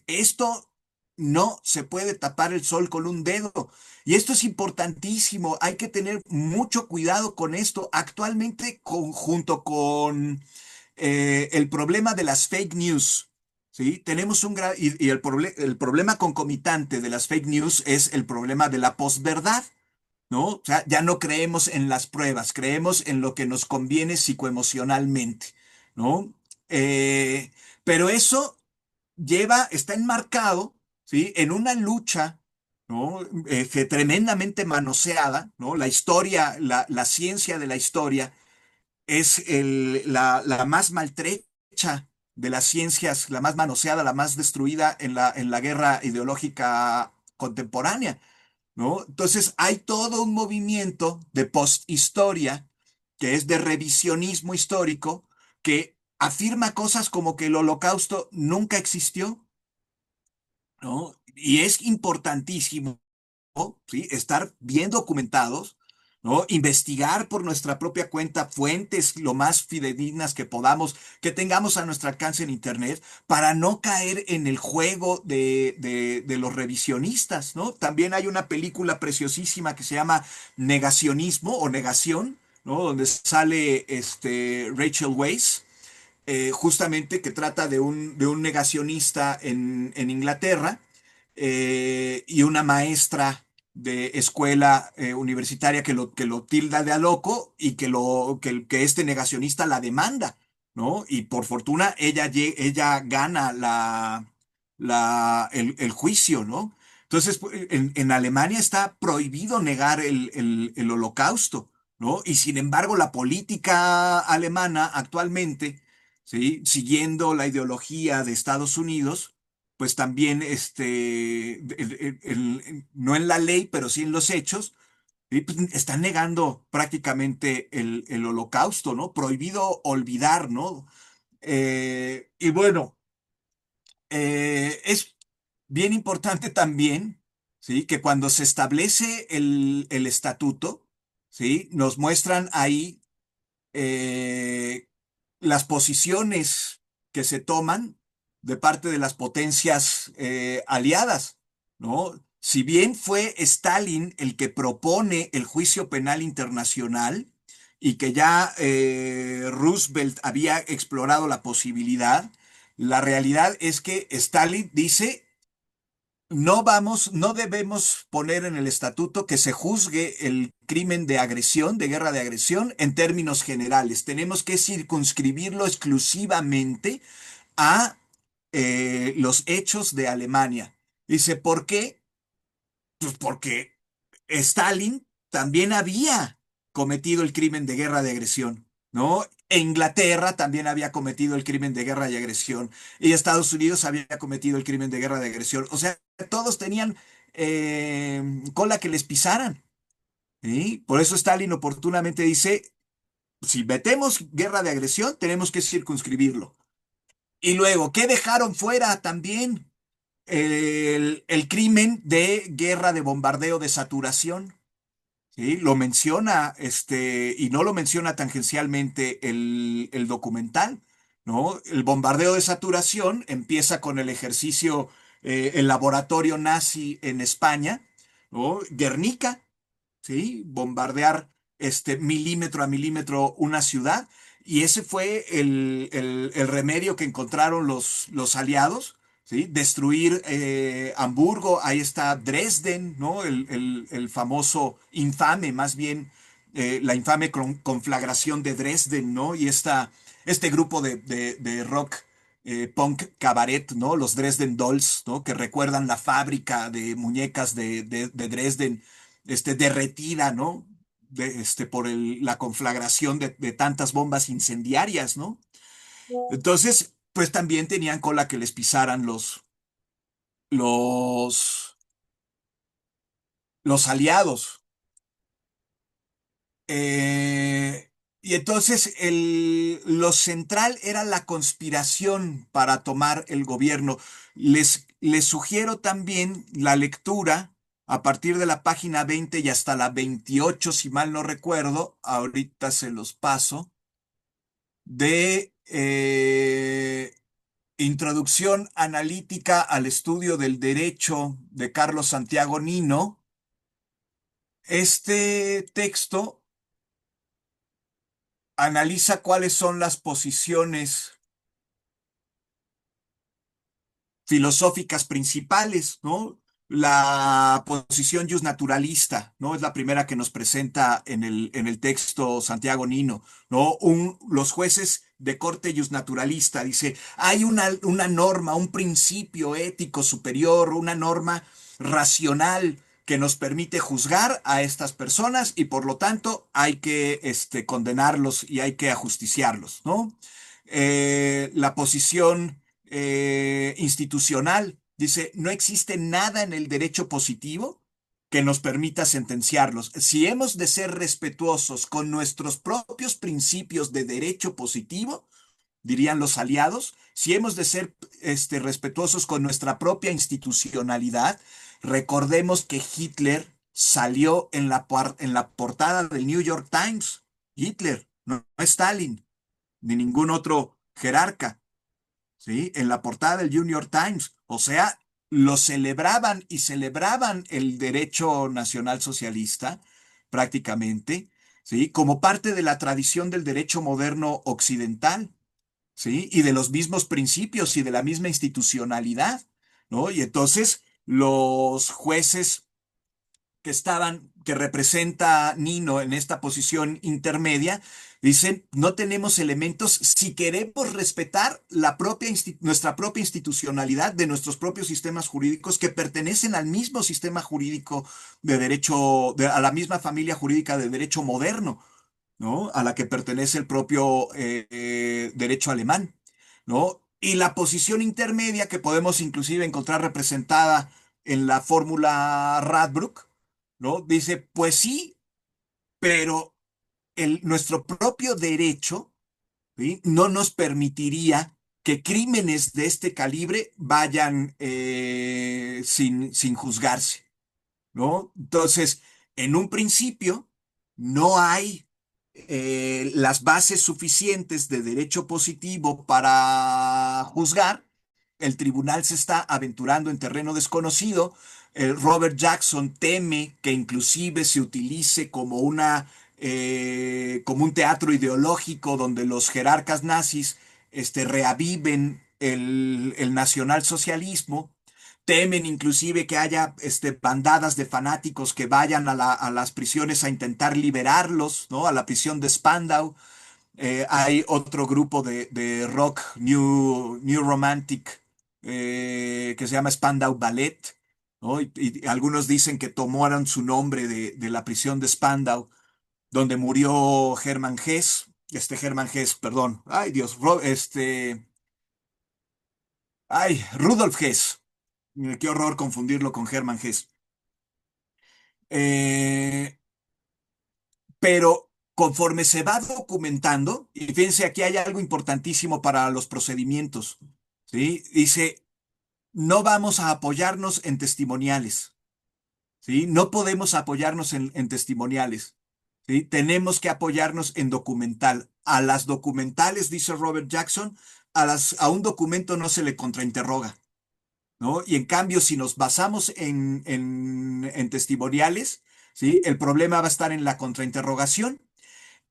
S4: esto no se puede tapar el sol con un dedo. Y esto es importantísimo, hay que tener mucho cuidado con esto. Actualmente, junto con el problema de las fake news, ¿sí? Tenemos un gran, y el problema concomitante de las fake news es el problema de la posverdad. ¿No? O sea, ya no creemos en las pruebas, creemos en lo que nos conviene psicoemocionalmente, ¿no? Pero eso está enmarcado, ¿sí? En una lucha ¿no? Tremendamente manoseada, ¿no? La historia, la ciencia de la historia es la más maltrecha de las ciencias, la más manoseada, la más destruida en la guerra ideológica contemporánea, ¿no? Entonces hay todo un movimiento de posthistoria, que es de revisionismo histórico, que afirma cosas como que el holocausto nunca existió, ¿no? Y es importantísimo, ¿sí? Estar bien documentados, ¿no? Investigar por nuestra propia cuenta fuentes lo más fidedignas que podamos, que tengamos a nuestro alcance en Internet, para no caer en el juego de los revisionistas, ¿no? También hay una película preciosísima que se llama Negacionismo o Negación, ¿no? Donde sale Rachel Weisz, justamente que trata de un negacionista en Inglaterra, y una maestra de escuela universitaria que lo tilda de a loco y que este negacionista la demanda, ¿no? Y por fortuna ella gana el juicio, ¿no? Entonces, en Alemania está prohibido negar el holocausto, ¿no? Y sin embargo, la política alemana actualmente, ¿sí? Siguiendo la ideología de Estados Unidos, pues también, no en la ley, pero sí en los hechos, ¿sí? Pues, están negando prácticamente el holocausto, ¿no? Prohibido olvidar, ¿no? Y bueno, es bien importante también, ¿sí? Que cuando se establece el estatuto, ¿sí? Nos muestran ahí eh, las posiciones que se toman de parte de las potencias aliadas, ¿no? Si bien fue Stalin el que propone el juicio penal internacional y que ya Roosevelt había explorado la posibilidad, la realidad es que Stalin dice no debemos poner en el estatuto que se juzgue el crimen de agresión, de guerra de agresión, en términos generales. Tenemos que circunscribirlo exclusivamente a los hechos de Alemania. Dice, ¿por qué? Pues porque Stalin también había cometido el crimen de guerra de agresión, ¿no? E Inglaterra también había cometido el crimen de guerra y agresión. Y Estados Unidos había cometido el crimen de guerra de agresión. O sea, todos tenían cola que les pisaran, ¿sí? Por eso Stalin oportunamente dice, si metemos guerra de agresión, tenemos que circunscribirlo. Y luego, ¿qué dejaron fuera también? El crimen de guerra de bombardeo de saturación. Sí, lo menciona, y no lo menciona tangencialmente el documental, ¿no? El bombardeo de saturación empieza con el ejercicio, el laboratorio nazi en España, ¿no? Guernica, ¿sí? Bombardear milímetro a milímetro una ciudad. Y ese fue el remedio que encontraron los aliados, ¿sí? Destruir Hamburgo, ahí está Dresden, ¿no? El famoso, infame, más bien, la infame conflagración de Dresden, ¿no? Y este grupo de rock. Punk cabaret, ¿no? Los Dresden Dolls, ¿no? Que recuerdan la fábrica de muñecas de Dresden, derretida, ¿no? Por la conflagración de tantas bombas incendiarias, ¿no? Entonces, pues también tenían cola que les pisaran los, los aliados. Y entonces lo central era la conspiración para tomar el gobierno. Les sugiero también la lectura a partir de la página 20 y hasta la 28, si mal no recuerdo, ahorita se los paso, de Introducción analítica al estudio del derecho de Carlos Santiago Nino. Este texto analiza cuáles son las posiciones filosóficas principales, ¿no? La posición justnaturalista, ¿no? Es la primera que nos presenta en el texto Santiago Nino, ¿no? Los jueces de corte justnaturalista dice, hay una norma, un principio ético superior, una norma racional que nos permite juzgar a estas personas y por lo tanto hay que condenarlos y hay que ajusticiarlos, ¿no? La posición institucional dice, no existe nada en el derecho positivo que nos permita sentenciarlos. Si hemos de ser respetuosos con nuestros propios principios de derecho positivo, dirían los aliados, si hemos de ser respetuosos con nuestra propia institucionalidad, recordemos que Hitler salió en la portada del New York Times. Hitler, no Stalin, ni ningún otro jerarca, ¿sí? En la portada del New York Times. O sea, lo celebraban y celebraban el derecho nacional socialista, prácticamente, ¿sí? Como parte de la tradición del derecho moderno occidental. ¿Sí? Y de los mismos principios y de la misma institucionalidad, ¿no? Y entonces los jueces que representa Nino en esta posición intermedia, dicen, no tenemos elementos si queremos respetar nuestra propia institucionalidad de nuestros propios sistemas jurídicos que pertenecen al mismo sistema jurídico de derecho, a la misma familia jurídica de derecho moderno, ¿no? A la que pertenece el propio derecho alemán, ¿no? Y la posición intermedia que podemos inclusive encontrar representada en la fórmula Radbruch, ¿no? Dice, pues sí, pero nuestro propio derecho, ¿sí? No nos permitiría que crímenes de este calibre vayan sin juzgarse, ¿no? Entonces, en un principio, no hay las bases suficientes de derecho positivo para juzgar. El tribunal se está aventurando en terreno desconocido. Robert Jackson teme que inclusive se utilice como un teatro ideológico donde los jerarcas nazis reaviven el nacionalsocialismo. Temen inclusive que haya bandadas de fanáticos que vayan a las prisiones a intentar liberarlos, ¿no? A la prisión de Spandau. Hay otro grupo de rock, New Romantic, que se llama Spandau Ballet, ¿no? Y algunos dicen que tomaron su nombre de la prisión de Spandau, donde murió Hermann Hesse, Hermann Hesse, perdón, ay Dios, Rudolf Hess. Qué horror confundirlo con Hermann Hesse. Eh, pero conforme se va documentando, y fíjense, aquí hay algo importantísimo para los procedimientos, ¿sí? Dice, no vamos a apoyarnos en testimoniales, ¿sí? No podemos apoyarnos en testimoniales, ¿sí? Tenemos que apoyarnos en documental. A las documentales, dice Robert Jackson, a un documento no se le contrainterroga, ¿no? Y en cambio, si nos basamos en testimoniales, ¿sí? El problema va a estar en la contrainterrogación.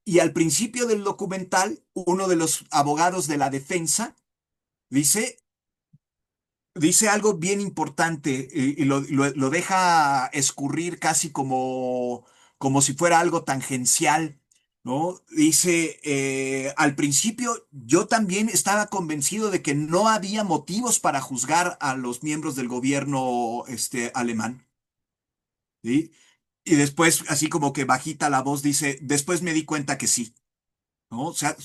S4: Y al principio del documental, uno de los abogados de la defensa dice, dice algo bien importante y lo deja escurrir casi como si fuera algo tangencial, ¿no? Dice, al principio yo también estaba convencido de que no había motivos para juzgar a los miembros del gobierno alemán, ¿sí? Y después, así como que bajita la voz, dice, después me di cuenta que sí. ¿No? O sea,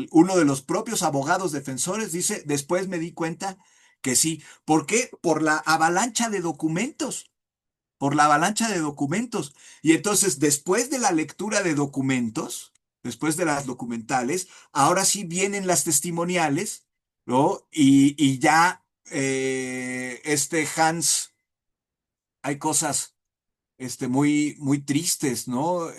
S4: uno de los propios abogados defensores dice, después me di cuenta que sí. ¿Por qué? Por la avalancha de documentos, por la avalancha de documentos. Y entonces, después de la lectura de documentos, después de las documentales, ahora sí vienen las testimoniales, ¿no? Y ya Hans, hay cosas muy tristes, ¿no?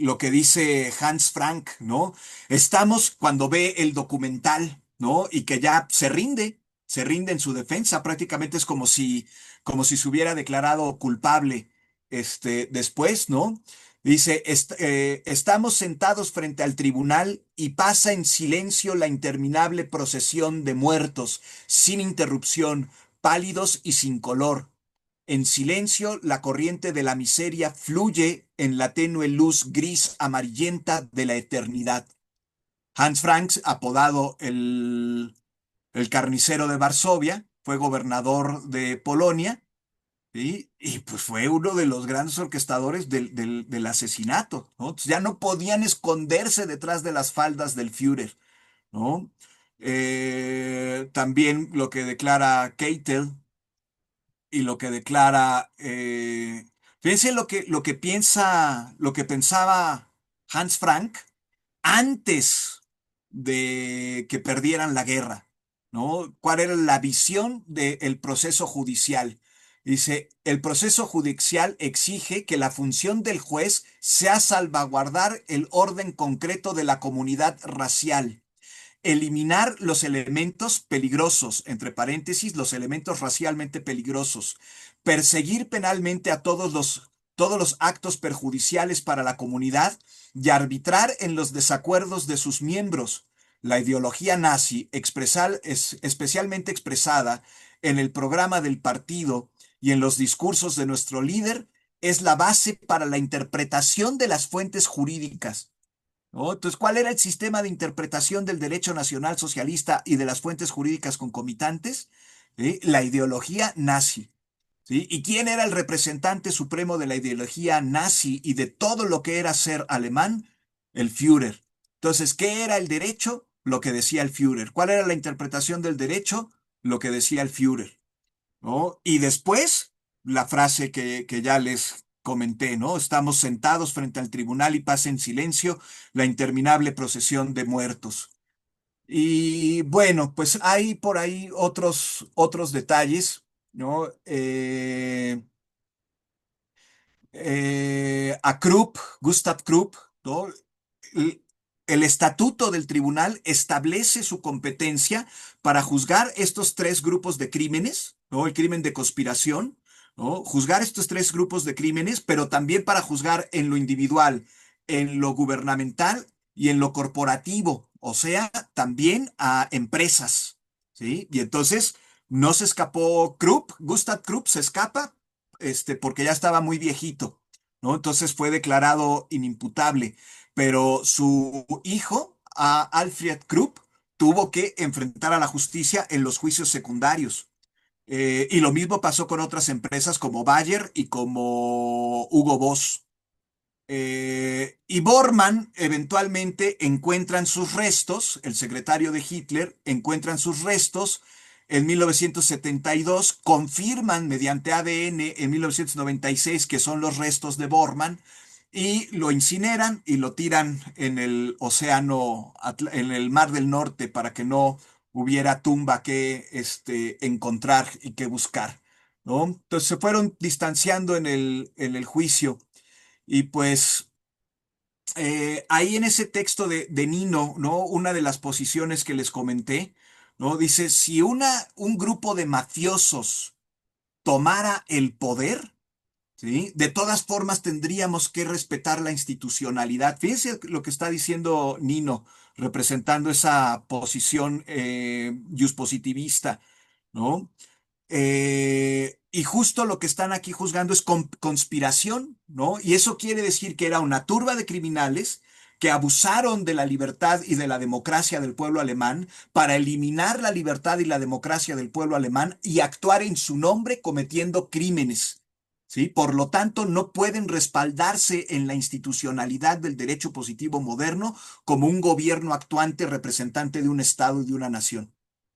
S4: Lo que dice Hans Frank, ¿no? Estamos cuando ve el documental, ¿no? Y que ya se rinde en su defensa, prácticamente es como si se hubiera declarado culpable, después, ¿no? Dice, estamos sentados frente al tribunal y pasa en silencio la interminable procesión de muertos, sin interrupción, pálidos y sin color. En silencio, la corriente de la miseria fluye en la tenue luz gris amarillenta de la eternidad. Hans Frank, apodado el carnicero de Varsovia, fue gobernador de Polonia, ¿sí? Y pues fue uno de los grandes orquestadores del asesinato, ¿no? Entonces ya no podían esconderse detrás de las faldas del Führer, ¿no? También lo que declara Keitel y lo que declara, fíjense lo que pensaba Hans Frank antes de que perdieran la guerra, ¿no? ¿Cuál era la visión del proceso judicial? Dice, el proceso judicial exige que la función del juez sea salvaguardar el orden concreto de la comunidad racial, eliminar los elementos peligrosos, entre paréntesis, los elementos racialmente peligrosos, perseguir penalmente a todos los actos perjudiciales para la comunidad y arbitrar en los desacuerdos de sus miembros. La ideología nazi, especialmente expresada en el programa del partido y en los discursos de nuestro líder, es la base para la interpretación de las fuentes jurídicas, ¿no? Entonces, ¿cuál era el sistema de interpretación del derecho nacional socialista y de las fuentes jurídicas concomitantes? ¿Sí? La ideología nazi. ¿Sí? ¿Y quién era el representante supremo de la ideología nazi y de todo lo que era ser alemán? El Führer. Entonces, ¿qué era el derecho? Lo que decía el Führer. ¿Cuál era la interpretación del derecho? Lo que decía el Führer, ¿no? Y después, la frase que ya les comenté, ¿no? Estamos sentados frente al tribunal y pasa en silencio la interminable procesión de muertos. Y bueno, pues hay por ahí otros detalles, ¿no? A Krupp, Gustav Krupp, ¿no? El, el estatuto del tribunal establece su competencia para juzgar estos tres grupos de crímenes, ¿no? El crimen de conspiración, ¿no? Juzgar estos tres grupos de crímenes, pero también para juzgar en lo individual, en lo gubernamental y en lo corporativo, o sea, también a empresas, ¿sí? Y entonces no se escapó Krupp, Gustav Krupp se escapa, porque ya estaba muy viejito, ¿no? Entonces fue declarado inimputable, pero su hijo, Alfred Krupp, tuvo que enfrentar a la justicia en los juicios secundarios. Y lo mismo pasó con otras empresas como Bayer y como Hugo Boss. Y Bormann eventualmente encuentran sus restos, el secretario de Hitler encuentran sus restos en 1972, confirman mediante ADN en 1996 que son los restos de Bormann y lo incineran y lo tiran en el océano, en el Mar del Norte para que no hubiera tumba que encontrar y que buscar, ¿no? Entonces se fueron distanciando en el juicio. Y pues ahí en ese texto de Nino, ¿no? Una de las posiciones que les comenté, ¿no? Dice, si un grupo de mafiosos tomara el poder, ¿sí? De todas formas tendríamos que respetar la institucionalidad. Fíjense lo que está diciendo Nino, representando esa posición positivista, ¿no? Y justo lo que están aquí juzgando es conspiración, ¿no? Y eso quiere decir que era una turba de criminales que abusaron de la libertad y de la democracia del pueblo alemán para eliminar la libertad y la democracia del pueblo alemán y actuar en su nombre cometiendo crímenes. ¿Sí? Por lo tanto, no pueden respaldarse en la institucionalidad del derecho positivo moderno como un gobierno actuante representante de un Estado y de una nación,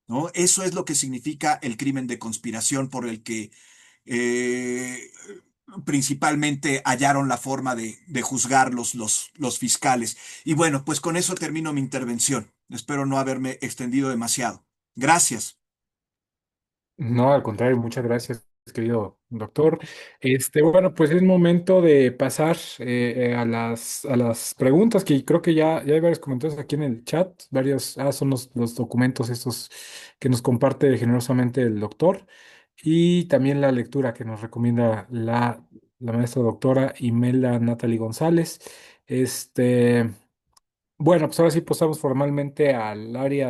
S4: ¿no? Eso es lo que significa el crimen de conspiración por el que eh, principalmente hallaron la forma de juzgar los fiscales. Y bueno, pues con eso termino mi intervención. Espero no haberme extendido demasiado. Gracias.
S1: No, al contrario, muchas gracias, querido doctor. Bueno, pues es momento de pasar a las preguntas, que creo que ya hay varios comentarios aquí en el chat, son los documentos estos que nos comparte generosamente el doctor, y también la lectura que nos recomienda la maestra doctora Imelda Natalie González. Este, bueno, pues ahora sí pasamos formalmente al área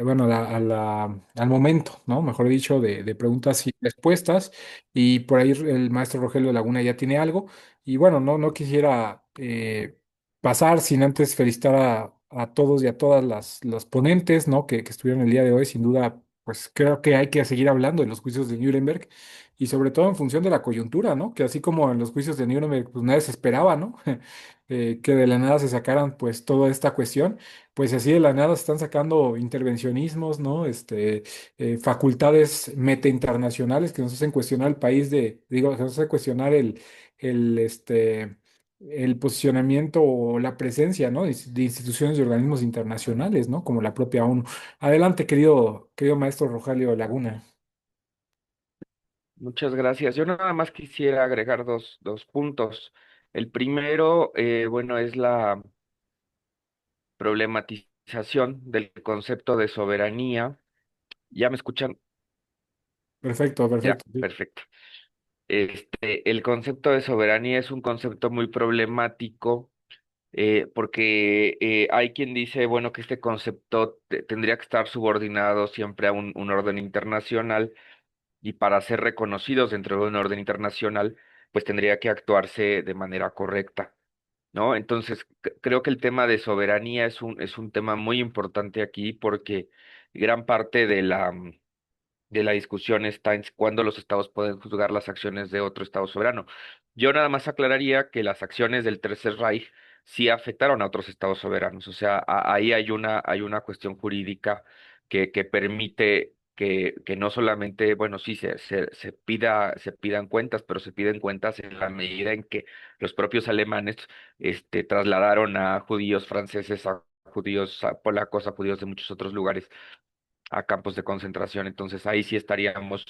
S1: bueno, al momento, ¿no? Mejor dicho, de preguntas y respuestas. Y por ahí el maestro Rogelio Laguna ya tiene algo. Y bueno, no quisiera pasar sin antes felicitar a todos y a todas las ponentes, ¿no? Que estuvieron el día de hoy. Sin duda, pues creo que hay que seguir hablando de los juicios de Nuremberg y sobre todo en función de la coyuntura, ¿no? Que así como en los juicios de Nuremberg, pues nadie se esperaba, ¿no? Que de la nada se sacaran pues toda esta cuestión, pues así de la nada se están sacando intervencionismos, ¿no? Facultades meta internacionales que nos hacen cuestionar el país digo, que nos hacen cuestionar el, este, el posicionamiento o la presencia, ¿no? De instituciones y organismos internacionales, ¿no? Como la propia ONU. Adelante, querido maestro Rogelio Laguna.
S2: Muchas gracias. Yo nada más quisiera agregar dos puntos. El primero, bueno, es la problematización del concepto de soberanía. ¿Ya me escuchan?
S1: Perfecto,
S2: Ya,
S1: perfecto. Sí.
S2: perfecto. El concepto de soberanía es un concepto muy problemático porque hay quien dice, bueno, que este concepto tendría que estar subordinado siempre a un orden internacional y para ser reconocidos dentro de un orden internacional, pues tendría que actuarse de manera correcta, ¿no? Entonces, creo que el tema de soberanía es un tema muy importante aquí porque gran parte de la discusión está en cuándo los estados pueden juzgar las acciones de otro estado soberano. Yo nada más aclararía que las acciones del Tercer Reich sí afectaron a otros estados soberanos, o sea, ahí hay una cuestión jurídica que permite que no solamente, bueno, sí, se pidan cuentas, pero se piden cuentas en la medida en que los propios alemanes trasladaron a judíos franceses, a judíos a polacos, a judíos de muchos otros lugares a campos de concentración. Entonces ahí sí estaríamos,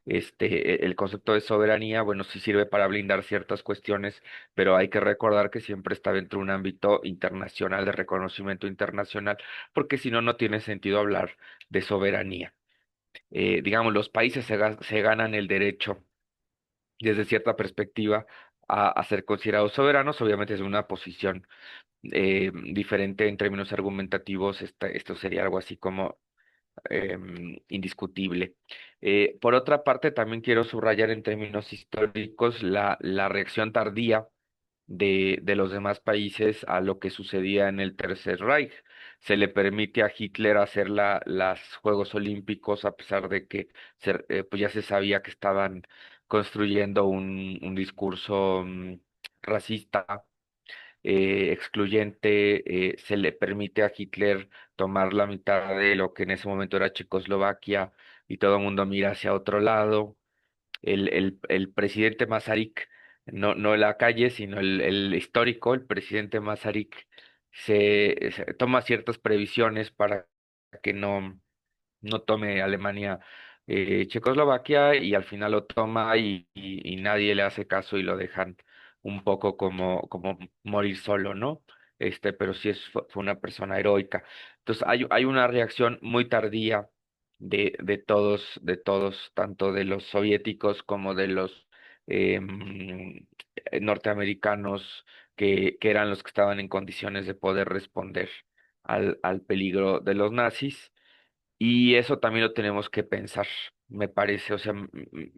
S2: el concepto de soberanía, bueno, sí sirve para blindar ciertas cuestiones, pero hay que recordar que siempre está dentro de un ámbito internacional, de reconocimiento internacional, porque si no, no tiene sentido hablar de soberanía. Digamos, los países se ganan el derecho desde cierta perspectiva a ser considerados soberanos, obviamente es una posición diferente en términos argumentativos, esto sería algo así como indiscutible. Por otra parte, también quiero subrayar en términos históricos la reacción tardía de los demás países a lo que sucedía en el Tercer Reich. Se le permite a Hitler hacer las Juegos Olímpicos a pesar de que pues ya se sabía que estaban construyendo un discurso racista excluyente, se le permite a Hitler tomar la mitad de lo que en ese momento era Checoslovaquia y todo el mundo mira hacia otro lado. El presidente Masaryk, no la calle, sino el histórico, el presidente Masaryk, se toma ciertas previsiones para que no tome Alemania Checoslovaquia y al final lo toma y nadie le hace caso y lo dejan un poco como morir solo, ¿no? Pero sí fue una persona heroica. Entonces hay una reacción muy tardía de todos, tanto de los soviéticos como de los norteamericanos, que eran los que estaban en condiciones de poder responder al peligro de los nazis. Y eso también lo tenemos que pensar, me parece. O sea,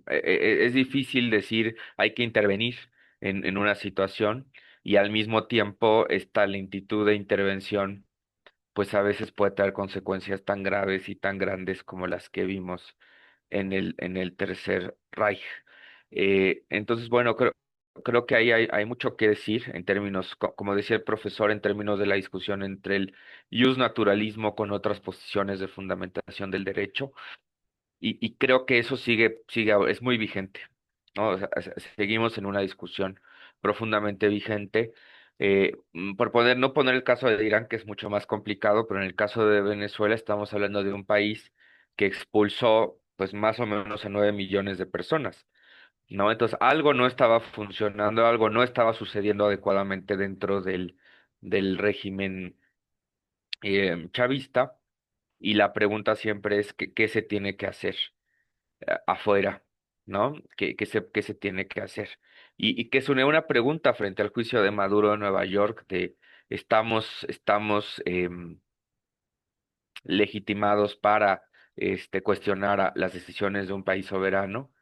S2: es difícil decir hay que intervenir en una situación y al mismo tiempo esta lentitud de intervención, pues a veces puede traer consecuencias tan graves y tan grandes como las que vimos en el Tercer Reich. Entonces, bueno, creo que ahí hay mucho que decir en términos, como decía el profesor, en términos de la discusión entre el naturalismo con otras posiciones de fundamentación del derecho, y creo que eso es muy vigente, ¿no? O sea, seguimos en una discusión profundamente vigente. No poner el caso de Irán, que es mucho más complicado, pero en el caso de Venezuela estamos hablando de un país que expulsó pues más o menos a 9 millones de personas, ¿no? Entonces algo no estaba funcionando, algo no estaba sucediendo adecuadamente dentro del régimen chavista, y la pregunta siempre es qué se tiene que hacer afuera, ¿no? Qué se tiene que hacer? Y que es una pregunta frente al juicio de Maduro en Nueva York de estamos legitimados para cuestionar las decisiones de un país soberano,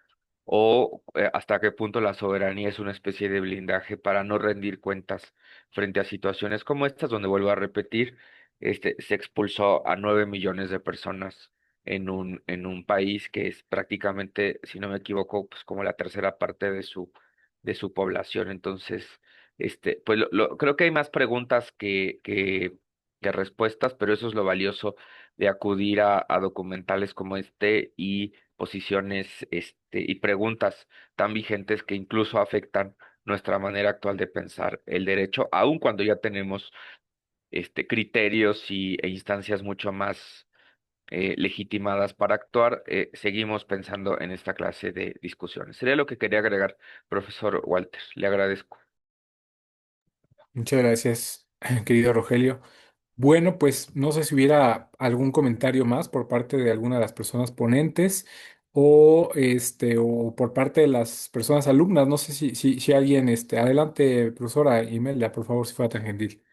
S2: o hasta qué punto la soberanía es una especie de blindaje para no rendir cuentas frente a situaciones como estas, donde vuelvo a repetir, se expulsó a 9 millones de personas en un país que es prácticamente, si no me equivoco, pues como la tercera parte de su población. Entonces, pues creo que hay más preguntas que respuestas, pero eso es lo valioso de acudir a documentales como este y posiciones, y preguntas tan vigentes que incluso afectan nuestra manera actual de pensar el derecho, aun cuando ya tenemos criterios e instancias mucho más legitimadas para actuar, seguimos pensando en esta clase de discusiones. Sería lo que quería agregar, profesor Walter. Le agradezco.
S1: Muchas gracias, querido Rogelio. Bueno, pues no sé si hubiera algún comentario más por parte de alguna de las personas ponentes o por parte de las personas alumnas. No sé si alguien, adelante, profesora Imelda, por favor, si fuera tan gentil.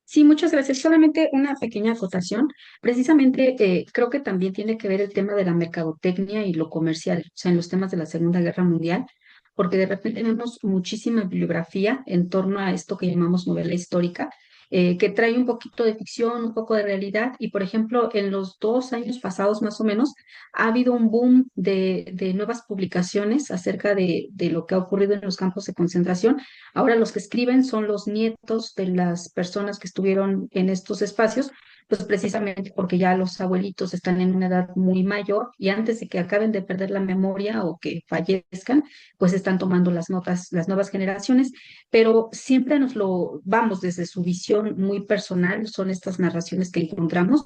S3: Sí, muchas gracias. Solamente una pequeña acotación. Precisamente creo que también tiene que ver el tema de la mercadotecnia y lo comercial, o sea, en los temas de la Segunda Guerra Mundial, porque de repente vemos muchísima bibliografía en torno a esto que llamamos novela histórica, que trae un poquito de ficción, un poco de realidad, y por ejemplo, en los 2 años pasados más o menos, ha habido un boom de nuevas publicaciones acerca de lo que ha ocurrido en los campos de concentración. Ahora los que escriben son los nietos de las personas que estuvieron en estos espacios, pues precisamente porque ya los abuelitos están en una edad muy mayor y antes de que acaben de perder la memoria o que fallezcan, pues están tomando las notas las nuevas generaciones, pero siempre nos lo vamos desde su visión muy personal, son estas narraciones que encontramos,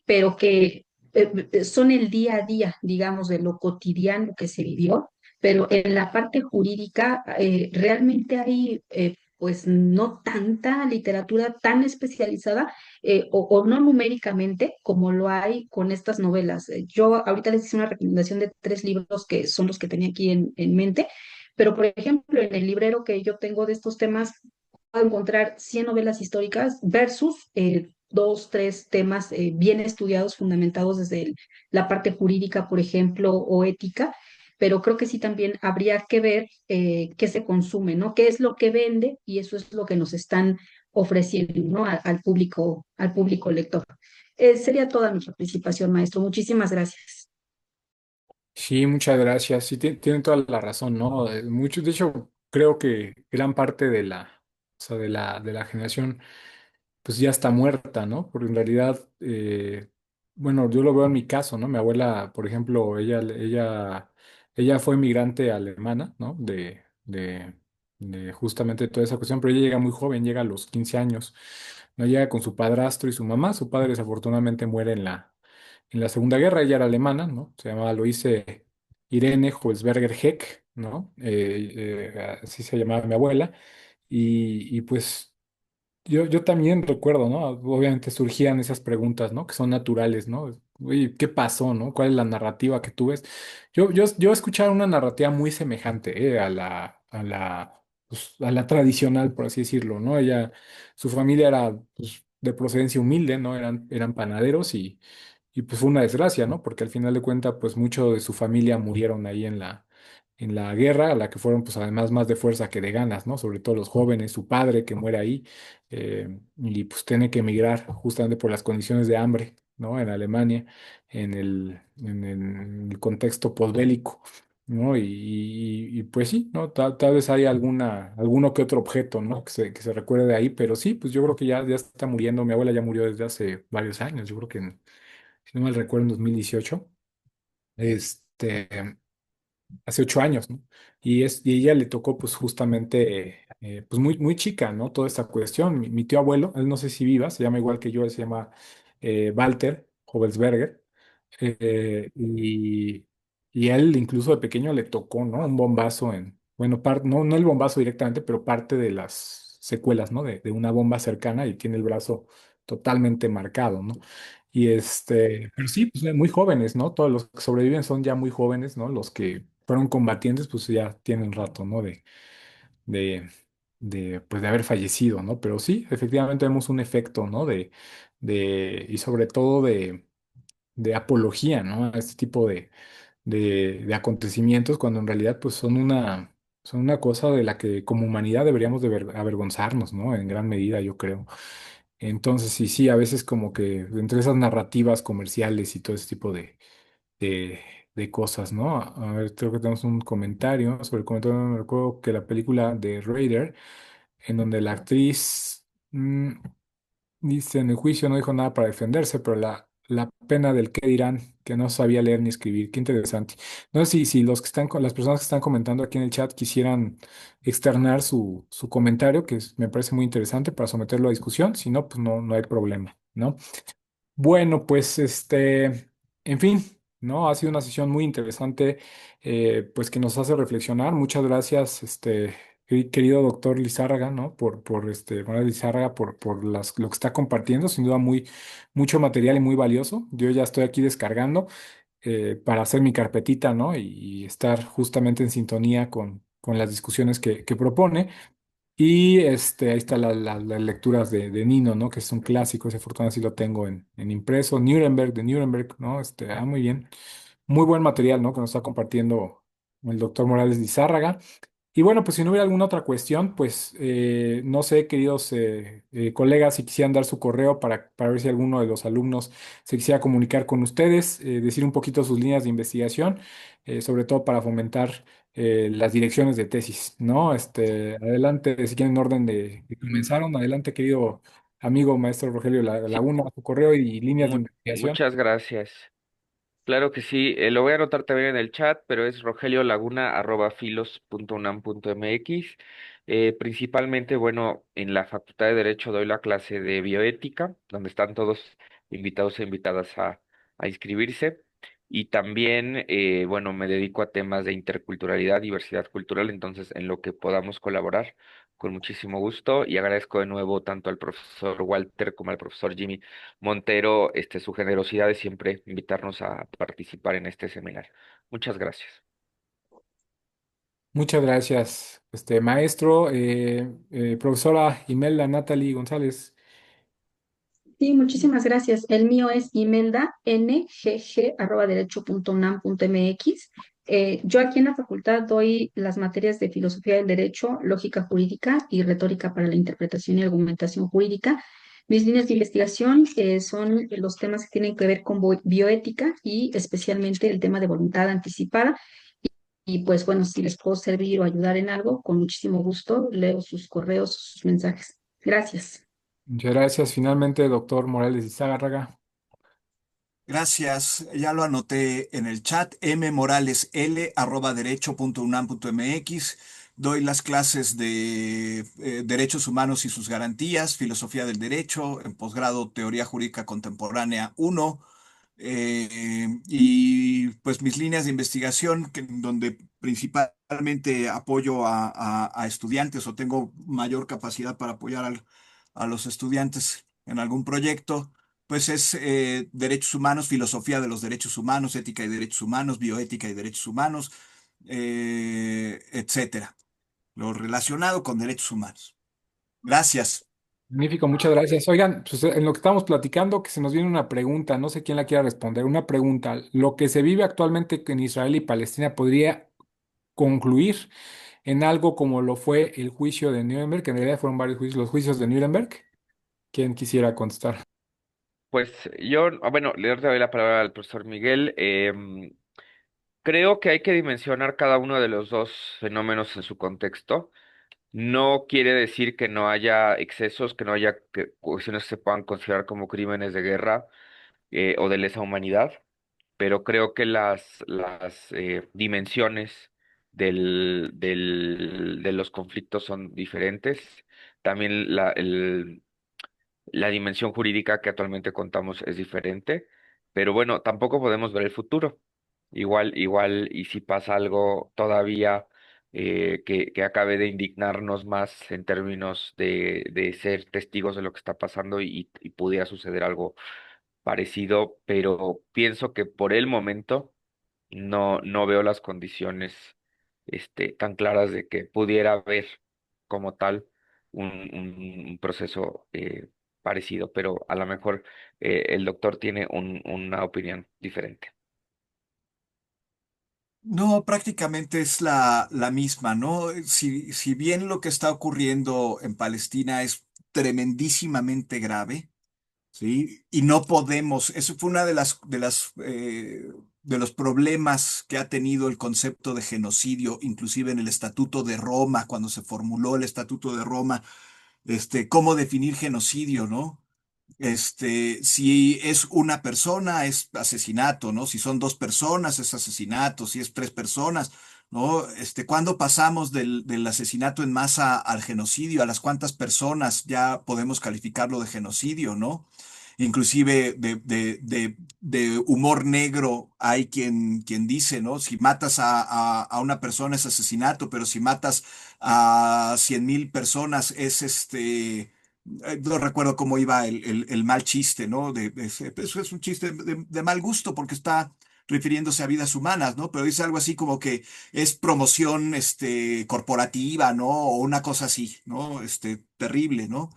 S3: pero que son el día a día, digamos, de lo cotidiano que se vivió, pero en la parte jurídica realmente hay pues no tanta literatura tan especializada o no numéricamente como lo hay con estas novelas. Yo ahorita les hice una recomendación de 3 libros que son los que tenía aquí en mente, pero por ejemplo en el librero que yo tengo de estos temas puedo encontrar 100 novelas históricas versus 2, 3 temas bien estudiados, fundamentados desde la parte jurídica, por ejemplo, o ética, pero creo que sí también habría que ver qué se consume, ¿no? ¿Qué es lo que vende? Y eso es lo que nos están ofreciendo, ¿no? Al público lector. Sería toda mi participación, maestro. Muchísimas gracias.
S1: Sí, muchas gracias. Sí, tienen toda la razón, ¿no? Muchos, de hecho, creo que gran parte o sea, de la generación pues ya está muerta, ¿no? Porque en realidad, bueno, yo lo veo en mi caso, ¿no? Mi abuela, por ejemplo, ella fue migrante alemana, ¿no? De justamente toda esa cuestión, pero ella llega muy joven, llega a los 15 años, ¿no? Llega con su padrastro y su mamá. Su padre desafortunadamente muere en la Segunda Guerra. Ella era alemana, ¿no? Se llamaba Aloise Irene Holzberger Heck, ¿no? Así se llamaba mi abuela. Y pues yo también recuerdo, ¿no? Obviamente surgían esas preguntas, ¿no? Que son naturales, ¿no? Oye, ¿qué pasó, no? ¿Cuál es la narrativa que tú ves? Yo escuchaba una narrativa muy semejante, a la tradicional, por así decirlo, ¿no? Su familia era, pues, de procedencia humilde, ¿no? Eran panaderos y pues fue una desgracia, ¿no? Porque al final de cuentas, pues mucho de su familia murieron ahí en la guerra, a la que fueron, pues además más de fuerza que de ganas, ¿no? Sobre todo los jóvenes, su padre que muere ahí, y pues tiene que emigrar justamente por las condiciones de hambre, ¿no? En Alemania, en el contexto posbélico, ¿no? Pues sí, ¿no? Tal vez hay alguno que otro objeto, ¿no? Que se recuerde de ahí, pero sí, pues yo creo que ya está muriendo. Mi abuela ya murió desde hace varios años, yo creo que, si no mal recuerdo, en 2018. Este, hace 8 años, ¿no? Y ella le tocó pues justamente, pues muy, muy chica, ¿no? Toda esta cuestión. Mi tío abuelo, él no sé si viva, se llama igual que yo, él se llama Walter Hovelsberger, y él incluso de pequeño le tocó, ¿no? Un bombazo bueno, no el bombazo directamente, pero parte de las secuelas, ¿no? De una bomba cercana y tiene el brazo totalmente marcado, ¿no? Pero sí, pues muy jóvenes, ¿no? Todos los que sobreviven son ya muy jóvenes, ¿no? Los que fueron combatientes, pues ya tienen rato, ¿no? De, pues de haber fallecido, ¿no? Pero sí, efectivamente vemos un efecto, ¿no? Y sobre todo de apología, ¿no? A este tipo de acontecimientos, cuando en realidad, pues son una cosa de la que como humanidad deberíamos de avergonzarnos, ¿no? En gran medida, yo creo. Entonces, sí, sí, a veces como que entre esas narrativas comerciales y todo ese tipo de, de cosas, ¿no? A ver, creo que tenemos un comentario sobre el comentario, me recuerdo que la película de Raider, en donde la actriz dice en el juicio no dijo nada para defenderse, pero la pena del qué dirán, que no sabía leer ni escribir, qué interesante. No sé si los que están con las personas que están comentando aquí en el chat quisieran externar su comentario, me parece muy interesante para someterlo a discusión, si no, pues no, no hay problema, ¿no? Bueno, pues en fin, ¿no? Ha sido una sesión muy interesante, pues que nos hace reflexionar. Muchas gracias, querido doctor Lizárraga, ¿no? Manuel Lizárraga, por lo que está compartiendo, sin duda mucho material y muy valioso. Yo ya estoy aquí descargando para hacer mi carpetita, ¿no? Y estar justamente en sintonía con las discusiones que propone. Y ahí está las lecturas de Nino, ¿no? Que es un clásico, ese fortuna sí lo tengo en impreso. Nuremberg, de Nuremberg, ¿no? Muy bien. Muy buen material, ¿no? Que nos está compartiendo el doctor Morales de Izárraga. Y bueno, pues si no hubiera alguna otra cuestión, pues no sé, queridos colegas, si quisieran dar su correo para ver si alguno de los alumnos se quisiera comunicar con ustedes, decir un poquito sus líneas de investigación, sobre todo para fomentar las direcciones de tesis, ¿no? Adelante, si quieren en orden de comenzaron, adelante, querido amigo maestro Rogelio
S2: Sí,
S1: Laguna, su correo y líneas de investigación.
S2: muchas gracias. Claro que sí, lo voy a anotar también en el chat, pero es rogeliolaguna@filos.unam.mx. Principalmente, bueno, en la Facultad de Derecho doy la clase de bioética, donde están todos invitados e invitadas a inscribirse. Y también, bueno, me dedico a temas de interculturalidad, diversidad cultural, entonces en lo que podamos colaborar, con muchísimo gusto. Y agradezco de nuevo tanto al profesor Walter como al profesor Jimmy Montero, su generosidad de siempre invitarnos a participar en este seminario. Muchas gracias.
S1: Muchas gracias, maestro, profesora Imelda Natalie González.
S3: Sí, muchísimas gracias. El mío es imelda ngg@derecho.unam.mx. Yo aquí en la facultad doy las materias de filosofía del derecho, lógica jurídica y retórica para la interpretación y argumentación jurídica. Mis líneas de investigación son los temas que tienen que ver con bioética y especialmente el tema de voluntad anticipada. Y pues bueno, si les puedo servir o ayudar en algo, con muchísimo gusto leo sus correos, sus mensajes. Gracias.
S1: Muchas gracias. Finalmente, doctor Morales Izárraga.
S4: Gracias, ya lo anoté en el chat, mmoralesl@derecho.unam.mx. Doy las clases de Derechos Humanos y sus Garantías, Filosofía del Derecho, en posgrado Teoría Jurídica Contemporánea 1. Y pues mis líneas de investigación, donde principalmente apoyo a estudiantes o tengo mayor capacidad para apoyar a los estudiantes en algún proyecto, pues es derechos humanos, filosofía de los derechos humanos, ética y derechos humanos, bioética y derechos humanos, etcétera. Lo relacionado con derechos humanos. Gracias.
S1: Magnífico, muchas gracias. Oigan, pues en lo que estamos platicando, que se nos viene una pregunta, no sé quién la quiera responder, una pregunta. ¿Lo que se vive actualmente en Israel y Palestina podría concluir en algo como lo fue el juicio de Nuremberg, que en realidad fueron varios juicios, los juicios de Nuremberg? ¿Quién quisiera contestar?
S2: Pues yo, bueno, le doy la palabra al profesor Miguel. Creo que hay que dimensionar cada uno de los dos fenómenos en su contexto. No quiere decir que no haya excesos, que no haya cuestiones que se puedan considerar como crímenes de guerra o de lesa humanidad, pero creo que las dimensiones de los conflictos son diferentes. También la dimensión jurídica que actualmente contamos es diferente, pero bueno, tampoco podemos ver el futuro. Igual, y si pasa algo todavía que acabe de indignarnos más en términos de ser testigos de lo que está pasando y pudiera suceder algo parecido, pero pienso que por el momento no veo las condiciones tan claras de que pudiera haber como tal un proceso parecido, pero a lo mejor el doctor tiene una opinión diferente.
S4: No, prácticamente es la misma, ¿no? Si bien lo que está ocurriendo en Palestina es tremendísimamente grave, ¿sí? Y no podemos, eso fue una de los problemas que ha tenido el concepto de genocidio, inclusive en el Estatuto de Roma, cuando se formuló el Estatuto de Roma, cómo definir genocidio, ¿no? Si es una persona, es asesinato, ¿no? Si son dos personas, es asesinato, si es tres personas, ¿no? ¿Cuándo pasamos del asesinato en masa al genocidio? ¿A las cuántas personas ya podemos calificarlo de genocidio, ¿no? Inclusive de humor negro hay quien dice, ¿no? Si matas a una persona es asesinato, pero si matas a 100,000 personas es no recuerdo cómo iba el mal chiste, ¿no? Eso es un chiste de mal gusto porque está refiriéndose a vidas humanas, ¿no? Pero dice algo así como que es promoción, corporativa, ¿no? O una cosa así, ¿no? Terrible, ¿no?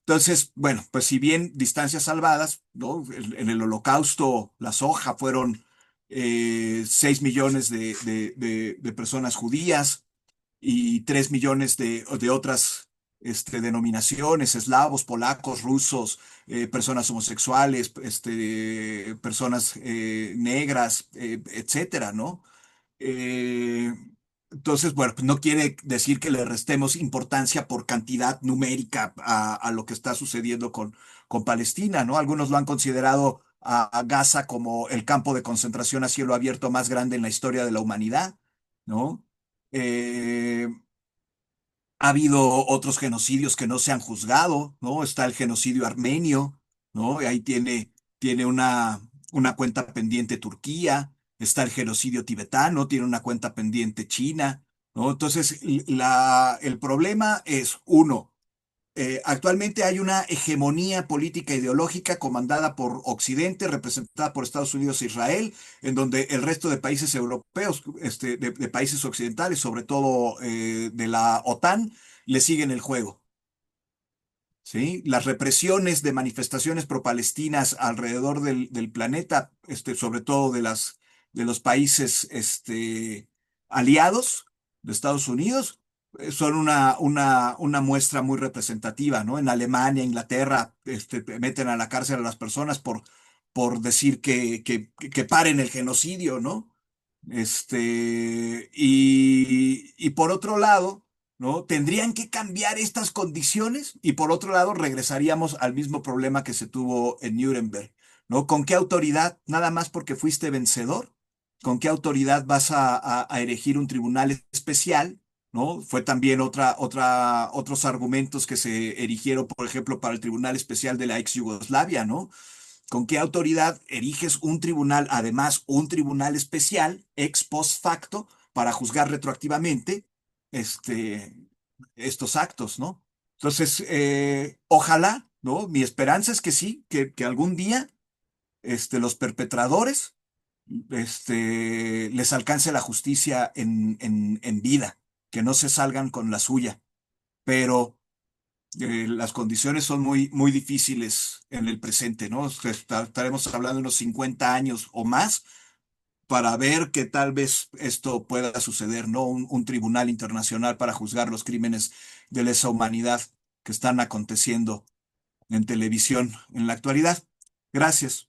S4: Entonces, bueno, pues si bien distancias salvadas, ¿no? En el Holocausto, la soja fueron 6 millones de personas judías y 3 millones de otras denominaciones, eslavos, polacos, rusos, personas homosexuales, personas negras, etcétera, ¿no? Eh, entonces, bueno, pues no quiere decir que le restemos importancia por cantidad numérica a lo que está sucediendo con Palestina, ¿no? Algunos lo han considerado a Gaza como el campo de concentración a cielo abierto más grande en la historia de la humanidad, ¿no? Eh, Ha habido otros genocidios que no se han juzgado, ¿no? Está el genocidio armenio, ¿no? Y ahí tiene una cuenta pendiente Turquía, está el genocidio tibetano, tiene una cuenta pendiente China, ¿no? Entonces, el problema es, uno, actualmente hay una hegemonía política ideológica comandada por Occidente, representada por Estados Unidos e Israel, en donde el resto de países europeos, de países occidentales, sobre todo de la OTAN, le siguen el juego. ¿Sí? Las represiones de manifestaciones pro-palestinas alrededor del planeta, sobre todo de los países aliados de Estados Unidos, son una muestra muy representativa, ¿no? En Alemania, Inglaterra, meten a la cárcel a las personas por decir que paren el genocidio, ¿no? Y por otro lado, ¿no? Tendrían que cambiar estas condiciones y por otro lado regresaríamos al mismo problema que se tuvo en Nuremberg, ¿no? ¿Con qué autoridad, nada más porque fuiste vencedor? ¿Con qué autoridad vas a erigir un tribunal especial? ¿No? Fue también otros argumentos que se erigieron, por ejemplo, para el Tribunal Especial de la ex Yugoslavia, ¿no? ¿Con qué autoridad eriges un tribunal, además un tribunal especial, ex post facto, para juzgar retroactivamente este, estos actos, ¿no? Entonces, ojalá, ¿no? Mi esperanza es que sí, que algún día los perpetradores les alcance la justicia en vida, que no se salgan con la suya, pero las condiciones son muy difíciles en el presente, ¿no? Estaremos hablando de unos 50 años o más para ver que tal vez esto pueda suceder, ¿no? Un tribunal internacional para juzgar los crímenes de lesa humanidad que están aconteciendo en televisión en la actualidad. Gracias.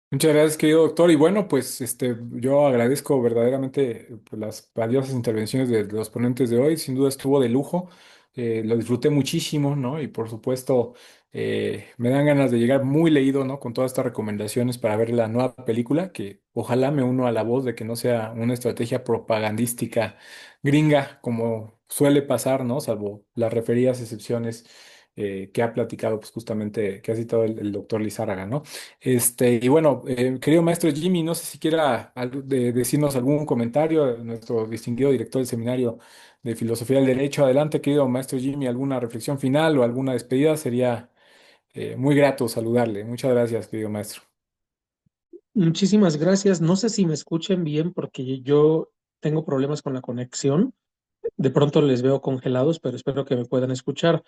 S1: Muchas gracias, querido doctor. Y bueno, pues yo agradezco verdaderamente pues, las valiosas intervenciones de los ponentes de hoy. Sin duda estuvo de lujo. Lo disfruté muchísimo, ¿no? Y por supuesto, me dan ganas de llegar muy leído, ¿no? Con todas estas recomendaciones para ver la nueva película, que ojalá me uno a la voz de que no sea una estrategia propagandística gringa, como suele pasar, ¿no? Salvo las referidas excepciones que ha platicado, pues justamente, que ha citado el doctor Lizárraga, ¿no? Y bueno, querido maestro Jimmy, no sé si quiera decirnos algún comentario, nuestro distinguido director del Seminario de Filosofía del Derecho. Adelante, querido maestro Jimmy, alguna reflexión final o alguna despedida, sería muy grato saludarle. Muchas gracias, querido maestro.
S5: Muchísimas gracias. No sé si me escuchen bien porque yo tengo problemas con la conexión. De pronto les veo congelados, pero espero que me puedan escuchar.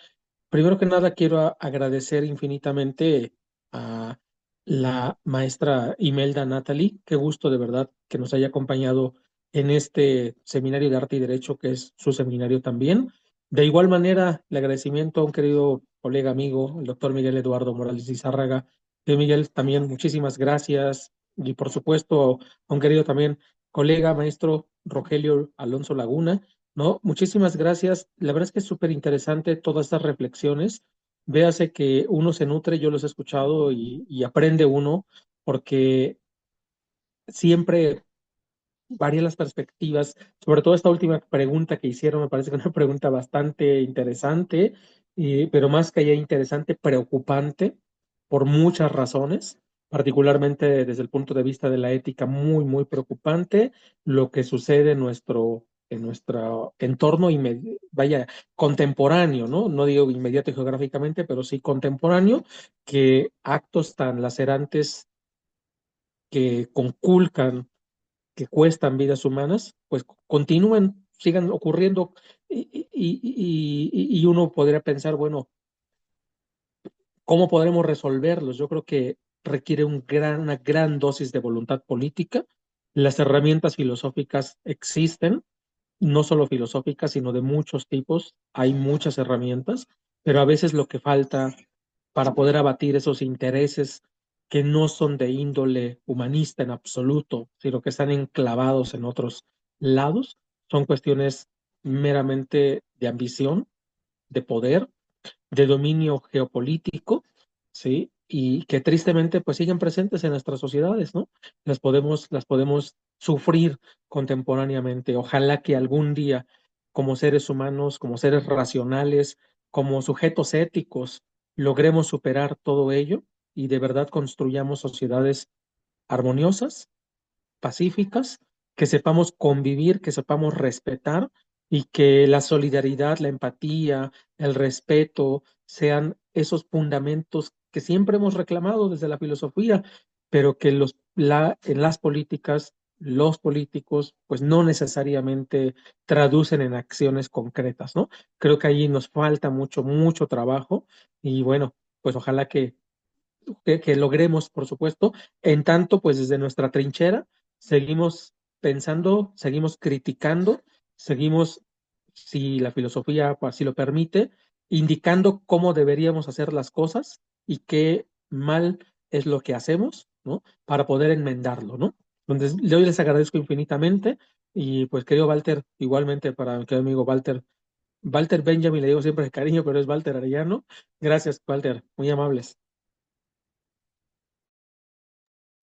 S5: Primero que nada, quiero agradecer infinitamente a la maestra Imelda Natalie. Qué gusto de verdad que nos haya acompañado en este seminario de arte y derecho, que es su seminario también. De igual manera, el agradecimiento a un querido colega amigo, el doctor Miguel Eduardo Morales Izárraga. Miguel, también muchísimas gracias. Y por supuesto, a un querido también colega, maestro Rogelio Alonso Laguna, ¿no? Muchísimas gracias. La verdad es que es súper interesante todas estas reflexiones. Véase que uno se nutre, yo los he escuchado y aprende uno, porque siempre varían las perspectivas, sobre todo esta última pregunta que hicieron, me parece que es una pregunta bastante interesante, pero más que allá interesante, preocupante por muchas razones, particularmente desde el punto de vista de la ética, muy, muy preocupante lo que sucede en nuestro entorno vaya, contemporáneo, ¿no? No digo inmediato geográficamente, pero sí contemporáneo, que actos tan lacerantes que conculcan, que cuestan vidas humanas, pues continúen, sigan ocurriendo y uno podría pensar, bueno, ¿cómo podremos resolverlos? Yo creo que requiere una gran dosis de voluntad política. Las herramientas filosóficas existen, no solo filosóficas, sino de muchos tipos. Hay muchas herramientas, pero a veces lo que falta para poder abatir esos intereses que no son de índole humanista en absoluto, sino que están enclavados en otros lados, son cuestiones meramente de ambición, de poder, de dominio geopolítico, ¿sí? Y que tristemente pues siguen presentes en nuestras sociedades, ¿no? Las podemos sufrir contemporáneamente. Ojalá que algún día, como seres humanos, como seres racionales, como sujetos éticos, logremos superar todo ello y de verdad construyamos sociedades armoniosas, pacíficas, que sepamos convivir, que sepamos respetar y que la solidaridad, la empatía, el respeto sean esos fundamentos que siempre hemos reclamado desde la filosofía, pero que en las políticas, los políticos, pues no necesariamente traducen en acciones concretas, ¿no? Creo que allí nos falta mucho, mucho trabajo y bueno, pues ojalá que logremos, por supuesto. En tanto, pues desde nuestra trinchera seguimos pensando, seguimos criticando, seguimos, si la filosofía así lo permite, indicando cómo deberíamos hacer las cosas y qué mal es lo que hacemos, ¿no? Para poder enmendarlo, ¿no? Entonces, yo les agradezco infinitamente y pues querido Walter, igualmente para mi querido amigo Walter Benjamin, le digo siempre de cariño, pero es Walter Arellano. Gracias, Walter, muy amables.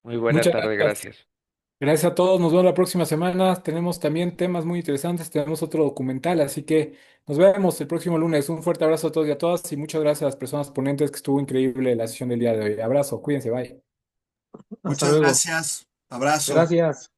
S2: Muy buena
S1: Muchas
S2: tarde,
S1: gracias.
S2: gracias.
S1: Gracias a todos. Nos vemos la próxima semana. Tenemos también temas muy interesantes. Tenemos otro documental, así que nos vemos el próximo lunes. Un fuerte abrazo a todos y a todas y muchas gracias a las personas ponentes que estuvo increíble la sesión del día de hoy. Abrazo, cuídense, bye.
S5: Hasta
S4: Muchas
S5: luego.
S4: gracias. Abrazo.
S5: Gracias.